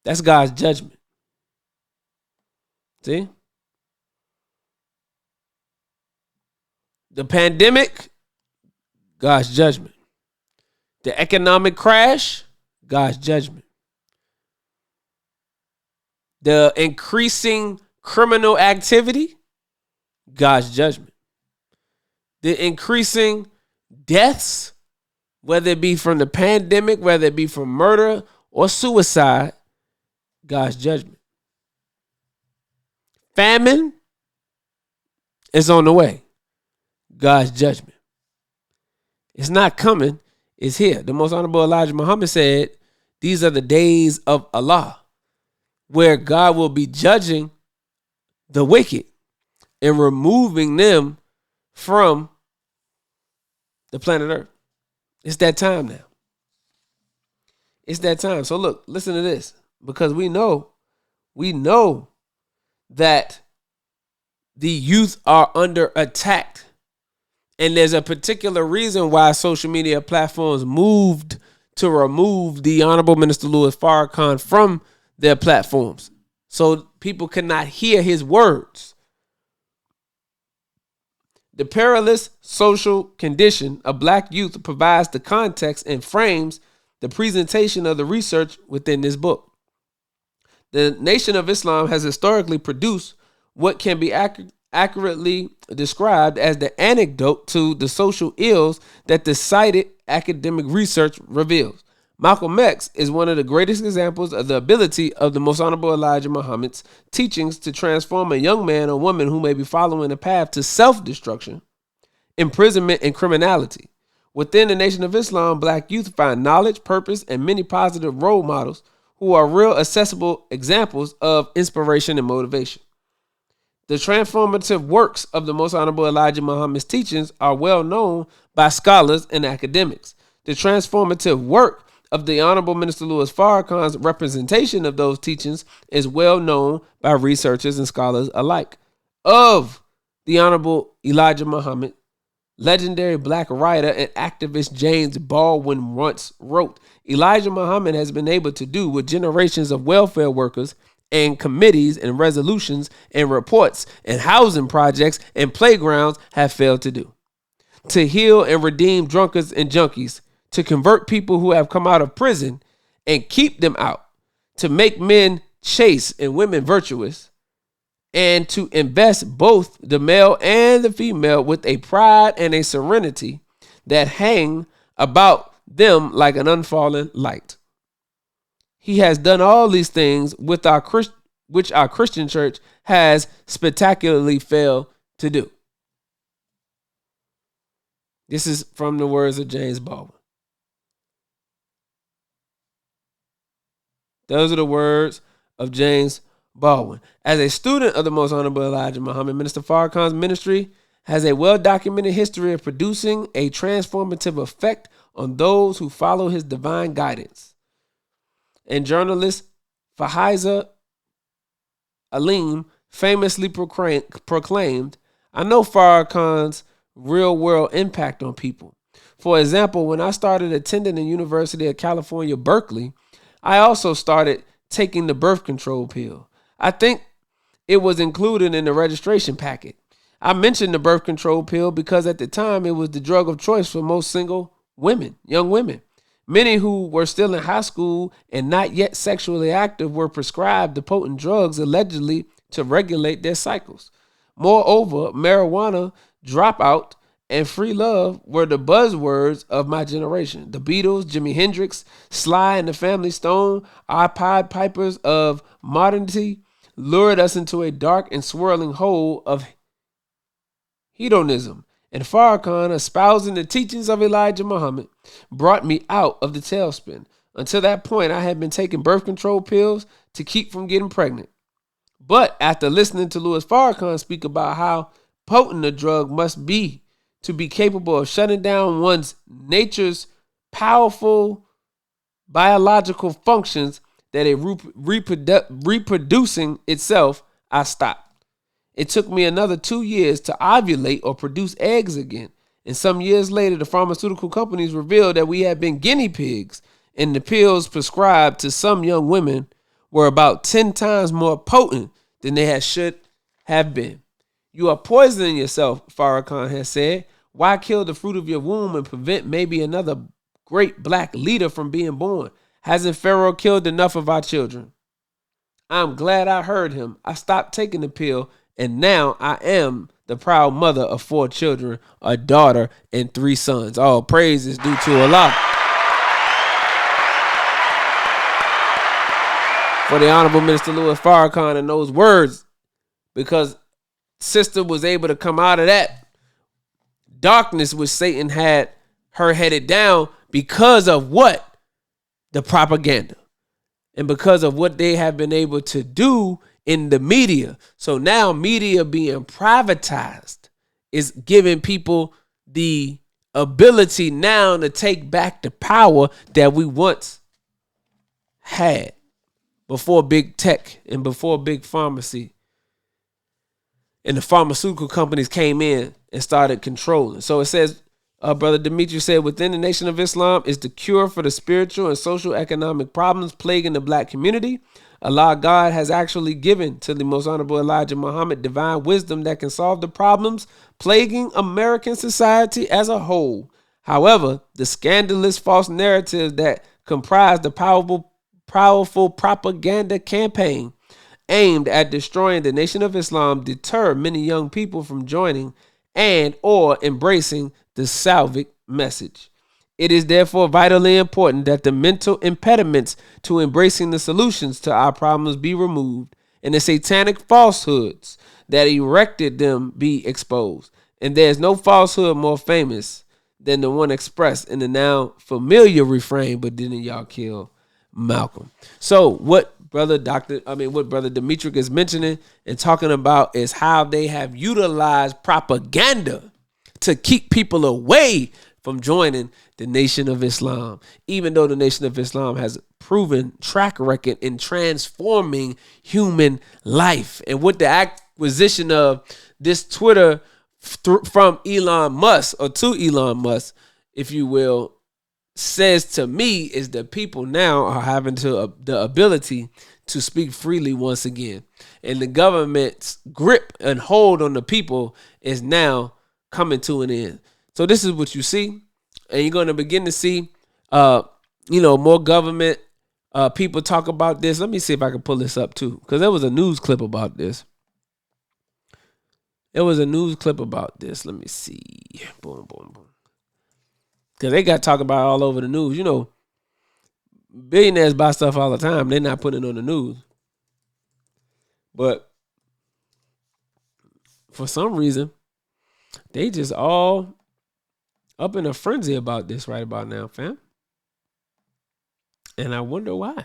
that's God's judgment. See? The pandemic, God's judgment. The economic crash, God's judgment. The increasing criminal activity, God's judgment. The increasing deaths, whether it be from the pandemic, whether it be from murder or suicide, God's judgment. Famine is on the way, God's judgment. It's not coming, it's here. The Most Honorable Elijah Muhammad said, these are the days of Allah, where God will be judging the wicked and removing them from the planet Earth. It's that time now. It's that time. So look, listen to this, because we know that the youth are under attack. And there's a particular reason why social media platforms moved to remove the Honorable Minister Louis Farrakhan from their platforms, so people could not hear his words. The perilous social condition of black youth provides the context and frames the presentation of the research within this book. The Nation of Islam has historically produced what can be accurately described as the antidote to the social ills that the cited academic research reveals. Malcolm X is one of the greatest examples of the ability of the Most Honorable Elijah Muhammad's teachings to transform a young man or woman who may be following a path to self-destruction, imprisonment, and criminality. Within the Nation of Islam, black youth find knowledge, purpose, and many positive role models who are real accessible examples of inspiration and motivation. The transformative works of the Most Honorable Elijah Muhammad's teachings are well known by scholars and academics. The transformative work of the Honorable Minister Louis Farrakhan's representation of those teachings is well known by researchers and scholars alike. Of the Honorable Elijah Muhammad, legendary black writer and activist James Baldwin once wrote, Elijah Muhammad has been able to do what generations of welfare workers and committees and resolutions and reports and housing projects and playgrounds have failed to do. To heal and redeem drunkards and junkies, to convert people who have come out of prison and keep them out, to make men chaste and women virtuous, and to invest both the male and the female with a pride and a serenity that hang about them like an unfallen light. He has done all these things which our Christian church has spectacularly failed to do. This is from the words of James Baldwin. Those are the words of James Baldwin. As a student of the Most Honorable Elijah Muhammad, Minister Farrakhan's ministry has a well-documented history of producing a transformative effect on those who follow his divine guidance. And journalist Fahiza Aleem famously proclaimed, I know Farrakhan's real-world impact on people. For example, when I started attending the University of California, Berkeley, I also started taking the birth control pill. I think it was included in the registration packet. I mentioned the birth control pill because at the time it was the drug of choice for most single women, young women. Many who were still in high school and not yet sexually active were prescribed the potent drugs allegedly to regulate their cycles. Moreover, marijuana, dropout, and free love were the buzzwords of my generation. The Beatles, Jimi Hendrix, Sly and the Family Stone, our Pied Pipers of modernity lured us into a dark and swirling hole of hedonism. And Farrakhan, espousing the teachings of Elijah Muhammad, brought me out of the tailspin. Until that point, I had been taking birth control pills to keep from getting pregnant. But after listening to Louis Farrakhan speak about how potent a drug must be to be capable of shutting down one's nature's powerful biological functions that are reproducing itself, I stopped. It took me another 2 years to ovulate or produce eggs again. And some years later, the pharmaceutical companies revealed that we had been guinea pigs, and the pills prescribed to some young women were about 10 times more potent than they should have been. You are poisoning yourself, Farrakhan has said. Why kill the fruit of your womb and prevent maybe another great black leader from being born? Hasn't Pharaoh killed enough of our children? I'm glad I heard him. I stopped taking the pill, and now I am the proud mother of 4 children, a daughter and 3 sons. All praise is due to Allah. For the Honorable Minister Louis Farrakhan and those words, because sister was able to come out of that darkness which Satan had her headed down because of what? The propaganda. And because of what they have been able to do in the media. So now media being privatized is giving people the ability now to take back the power that we once had before big tech and before big pharmacy and the pharmaceutical companies came in and started controlling. So it says, Brother Demetrius said, within the Nation of Islam is the cure for the spiritual and social economic problems plaguing the black community. Allah God has actually given to the most honorable Elijah Muhammad divine wisdom that can solve the problems plaguing American society as a whole. However, the scandalous false narratives that comprise the powerful propaganda campaign aimed at destroying the Nation of Islam deter many young people from joining and or embracing the Salvic message. It is therefore vitally important that the mental impediments to embracing the solutions to our problems be removed and the satanic falsehoods that erected them be exposed. And there is no falsehood more famous than the one expressed in the now familiar refrain, but didn't y'all kill Malcolm? So what Brother Demetrius is mentioning and talking about is how they have utilized propaganda to keep people away from joining the Nation of Islam, even though the Nation of Islam has proven track record in transforming human life. And with the acquisition of this Twitter from Elon Musk, or to Elon Musk, if you will, says to me is that people now are having the ability to speak freely once again. And the government's grip and hold on the people is now coming to an end. So this is what you see. And you're going to begin to see, more government people talk about this. Let me see if I can pull this up too, because there was a news clip about this. Let me see. Boom, boom, boom. Because they got talk about it all over the news. You know, billionaires buy stuff all the time. They're not putting it on the news. But for some reason, they just all up in a frenzy about this right about now, fam. And I wonder why.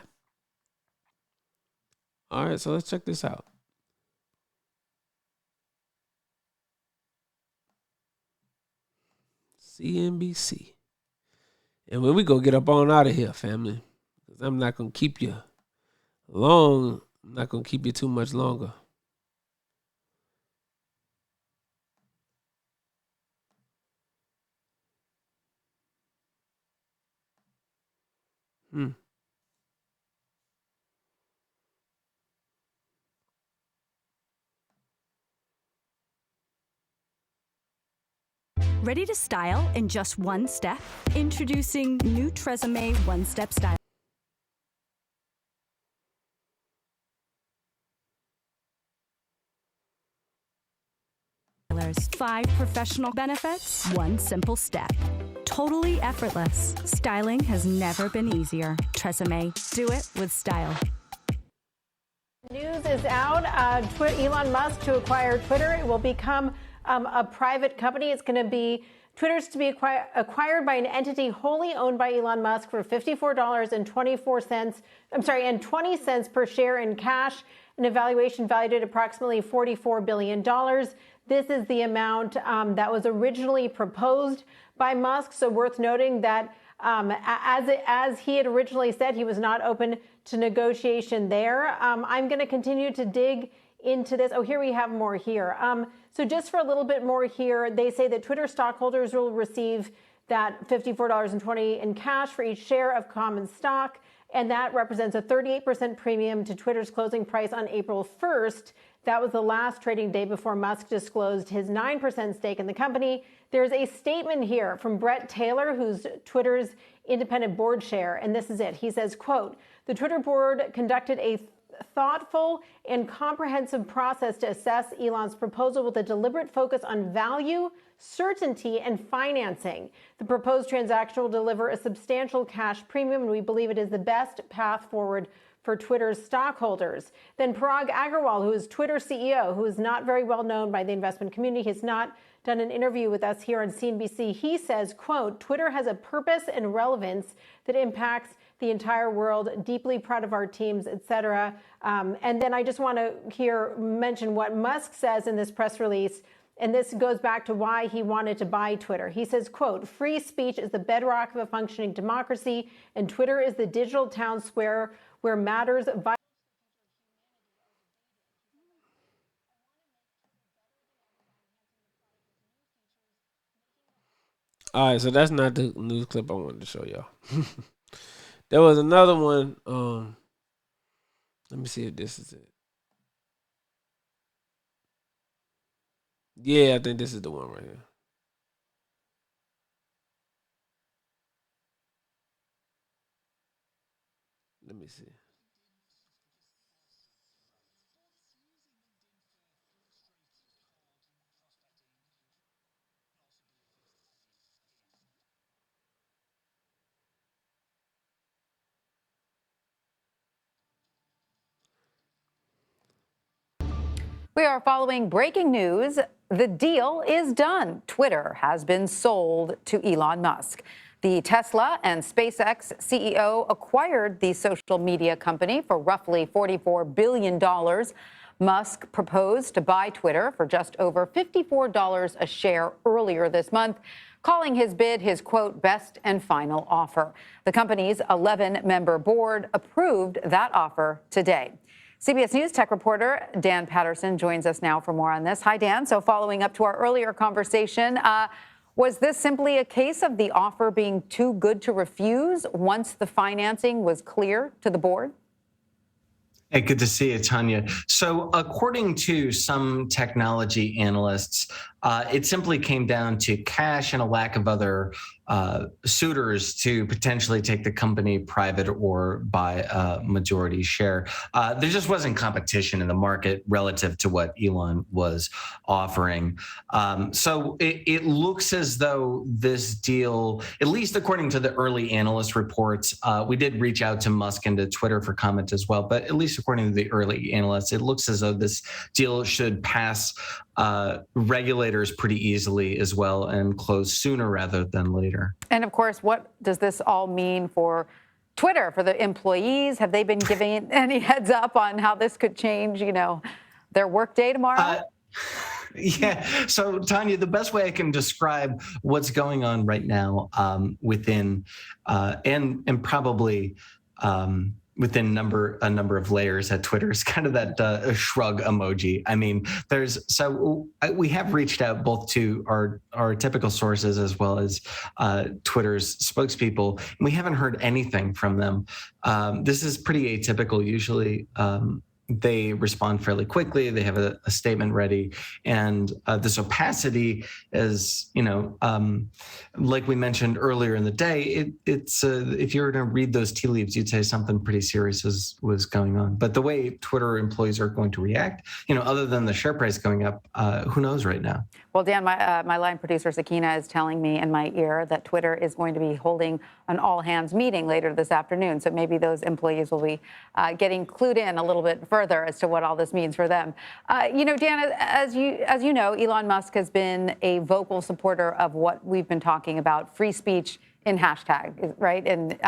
All right, so let's check this out. CNBC. And when we go get up on out of here, family, because I'm not going to keep you long. I'm not going to keep you too much longer. Ready to style in just one step? Introducing new Tresemme One-Step Style. 5 professional benefits, 1 simple step. Totally effortless. Styling has never been easier. Tresemme. Do it with style. News is out. Elon Musk to acquire Twitter. It will become a private company. It's going to be Twitter's to be acquired by an entity wholly owned by Elon Musk for $54.24. And 20 cents per share in cash. An evaluation valued at approximately $44 billion. This is the amount that was originally proposed by Musk. So worth noting that as he had originally said, he was not open to negotiation there. I'm going to continue to dig into this. Oh, here we have more here. So just for a little bit more here, they say that Twitter stockholders will receive that $54.20 in cash for each share of common stock. And that represents a 38% premium to Twitter's closing price on April 1st. That was the last trading day before Musk disclosed his 9% stake in the company. There's a statement here from Brett Taylor, who's Twitter's independent board chair, and this is it. He says, quote, "The Twitter board conducted a thoughtful and comprehensive process to assess Elon's proposal with a deliberate focus on value, certainty, and financing. The proposed transaction will deliver a substantial cash premium, and we believe it is the best path forward for Twitter's stockholders." Then Parag Agrawal, who is Twitter CEO, who is not very well known by the investment community, has not done an interview with us here on CNBC. He says, quote, "Twitter has a purpose and relevance that impacts the entire world. Deeply proud of our teams, etc." And then I just want to mention what Musk says in this press release. And this goes back to why he wanted to buy Twitter. He says, quote, "Free speech is the bedrock of a functioning democracy, and Twitter is the digital town square where matters All right, so that's not the news clip I wanted to show y'all. There was another one. Let me see if this is it. Yeah, I think this is the one right here. Let me see. We are following breaking news. The deal is done. Twitter has been sold to Elon Musk. The Tesla and SpaceX CEO acquired the social media company for roughly $44 billion. Musk proposed to buy Twitter for just over $54 a share earlier this month, calling his bid his, quote, best and final offer. The company's 11-member board approved that offer today. CBS News tech reporter Dan Patterson joins us now for more on this. Hi, Dan. So following up to our earlier conversation, was this simply a case of the offer being too good to refuse once the financing was clear to the board? Hey, good to see you, Tanya. So according to some technology analysts, it simply came down to cash and a lack of other suitors to potentially take the company private or buy a majority share. There just wasn't competition in the market relative to what Elon was offering. So it looks as though this deal, at least according to the early analyst reports, we did reach out to Musk and to Twitter for comment as well, but at least according to the early analysts, it looks as though this deal should pass regulators pretty easily as well and close sooner rather than later. And of course, what does this all mean for Twitter, for the employees? Have they been giving any heads up on how this could change, their workday tomorrow? Yeah. So, Tanya, the best way I can describe what's going on right now within and probably within a number of layers at Twitter is kind of that shrug emoji. I mean, we have reached out both to our typical sources as well as Twitter's spokespeople, and we haven't heard anything from them. This is pretty atypical. Usually, they respond fairly quickly. They have a statement ready, and this opacity is, like we mentioned earlier in the day, it's if you were to read those tea leaves, you'd say something pretty serious was going on. But the way Twitter employees are going to react, other than the share price going up, who knows right now? Well, Dan, my line producer Sakina is telling me in my ear that Twitter is going to be holding an all-hands meeting later this afternoon. So maybe those employees will be getting clued in a little bit further as to what all this means for them. Dan, as you know, Elon Musk has been a vocal supporter of what we've been talking about, free speech in hashtag, right? And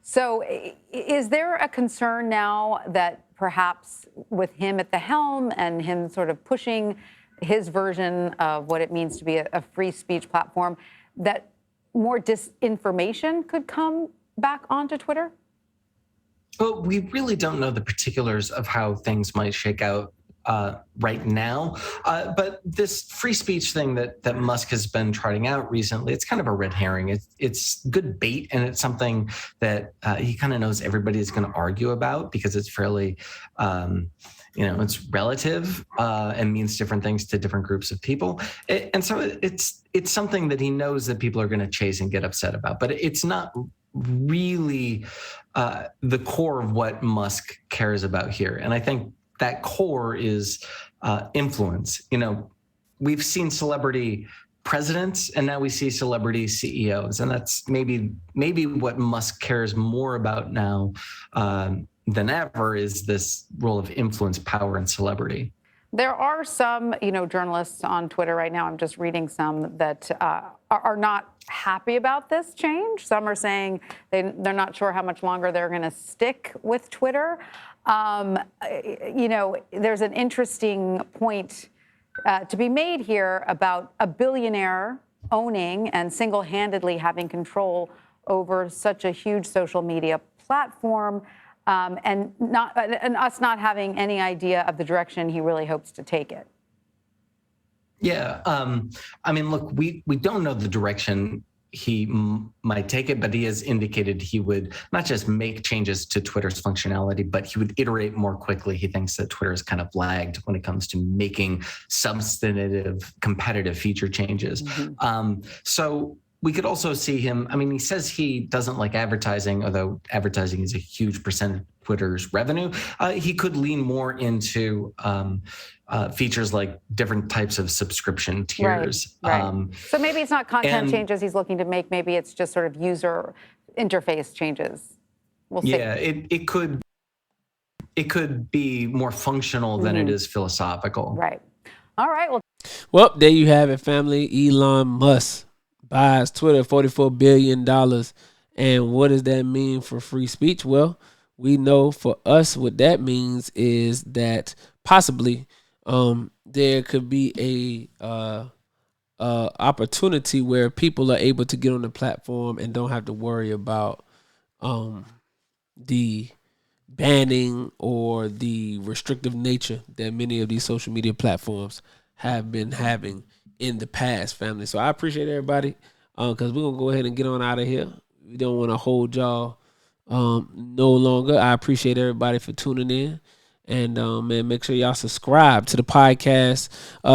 so is there a concern now that perhaps with him at the helm and him sort of pushing his version of what it means to be a free speech platform, that more disinformation could come back onto Twitter? Well, we really don't know the particulars of how things might shake out right now. But this free speech thing that Musk has been trotting out recently, it's kind of a red herring. It's good bait, and it's something that he kind of knows everybody is going to argue about because it's fairly it's relative and means different things to different groups of people. And so it's something that he knows that people are going to chase and get upset about. But it's not really the core of what Musk cares about here. And I think that core is influence. We've seen celebrity presidents, and now we see celebrity CEOs. And that's maybe what Musk cares more about now than ever, is this role of influence, power, and celebrity. There are some, journalists on Twitter right now, I'm just reading some, that are not happy about this change. Some are saying they're not sure how much longer they're going to stick with Twitter. There's an interesting point to be made here about a billionaire owning and single-handedly having control over such a huge social media platform. And us not having any idea of the direction he really hopes to take it. Yeah. Look, we don't know the direction might take it, but he has indicated he would not just make changes to Twitter's functionality, but he would iterate more quickly. He thinks that Twitter is kind of lagged when it comes to making substantive, competitive feature changes. So we could also see him. I mean, he says he doesn't like advertising, although advertising is a huge percent of Twitter's revenue. He could lean more into features like different types of subscription tiers. Right. So maybe it's not content changes he's looking to make. Maybe it's just sort of user interface changes. We'll see. Yeah, it could be more functional than it is philosophical. Right. All right. Well, there you have it, family. Elon Musk buys Twitter, $44 billion. And what does that mean for free speech? Well, we know for us what that means is that possibly there could be a opportunity where people are able to get on the platform and don't have to worry about the banning or the restrictive nature that many of these social media platforms have been having in the past, family. So I appreciate everybody because we're going to go ahead and get on out of here. We don't want to hold y'all no longer. I appreciate everybody for tuning in. And, man, make sure y'all subscribe to the podcast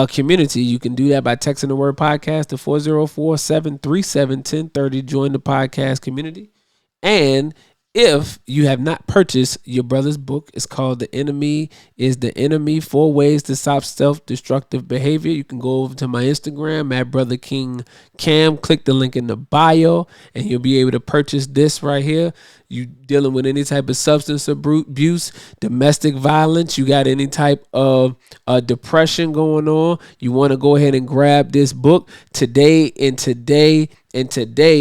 community. You can do that by texting the word podcast to 404-737-1030. Join the podcast community. And if you have not purchased your brother's book, it's called The Enemy is the Enemy, 4 Ways to Stop Self-Destructive Behavior. You can go over to my Instagram at Brother King Cam. Click the link in the bio, and you'll be able to purchase this right here. You dealing with any type of substance abuse, domestic violence, you got any type of depression going on, you want to go ahead and grab this book. Today,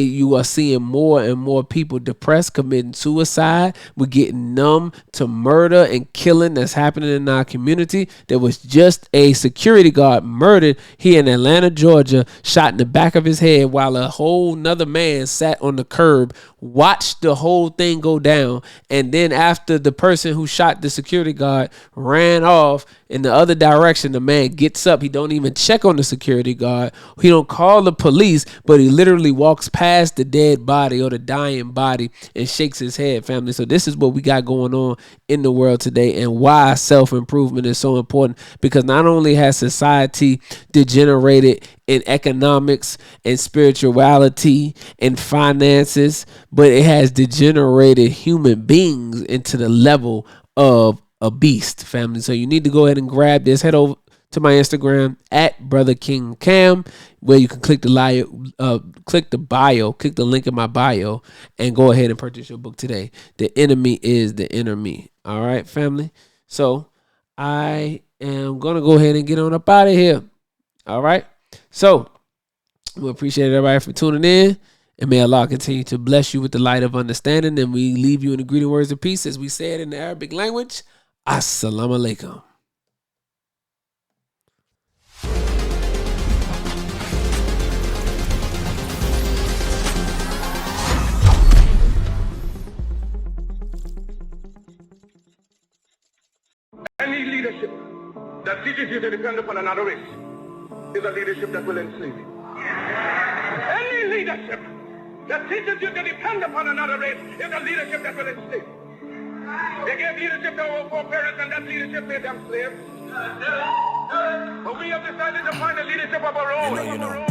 you are seeing more and more people depressed, committing suicide. We're getting numb to murder and killing that's happening in our community. There was just a security guard murdered here in Atlanta, Georgia, shot in the back of his head while a whole nother man sat on the curb, watched the whole thing go down. And then after the person who shot the security guard ran off in the other direction, the man gets up. He don't even check on the security guard. He don't call the police, but he literally walks past the dead body or the dying body and shakes his head, family. So this is what we got going on in the world today, and why self-improvement is so important, because not only has society degenerated in economics and spirituality and finances, but it has degenerated human beings into the level of a beast, family. So you need to go ahead and grab this. Head over to my Instagram at Brother King Cam, where you can click the link in my bio, and go ahead and purchase your book today. The Enemy is the Enemy. All right, family. So I am gonna go ahead and get on up out of here. All right. So we appreciate everybody for tuning in, and may Allah continue to bless you with the light of understanding. And we leave you in the greeting words of peace, as we say it in the Arabic language. Assalamu alaikum. Any leadership that teaches you to depend upon another race is a leadership that will enslave you. Any leadership that teaches you to depend upon another race is a leadership that will enslave you. They gave leadership to our foreparents, and that leadership made them slaves. But we have decided to find a leadership of our own. You know.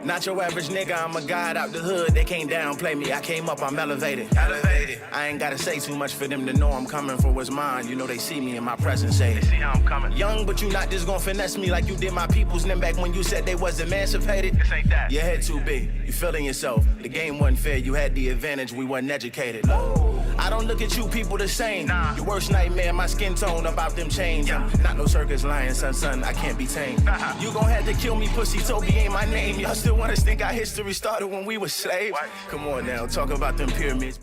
Not your average nigga, I'm a guy out the hood. They can't downplay me. I came up, I'm elevated. I ain't gotta say too much for them to know I'm coming for what's mine. You know they see me in my presence, say they see how I'm coming. Young, but you not just gonna finesse me like you did my peoples. And then back when you said they was emancipated. This ain't that. Your head too big, you feeling yourself. The game wasn't fair, you had the advantage, we wasn't educated. I don't look at you people the same. Nah. Your worst nightmare, my skin tone about them chains. Yeah. Not no circus lion, son, I can't be tamed. You gon' have to kill me, pussy, Toby ain't my name. Y'all still want us think our history started when we were slaves? What? Come on now, talk about them pyramids.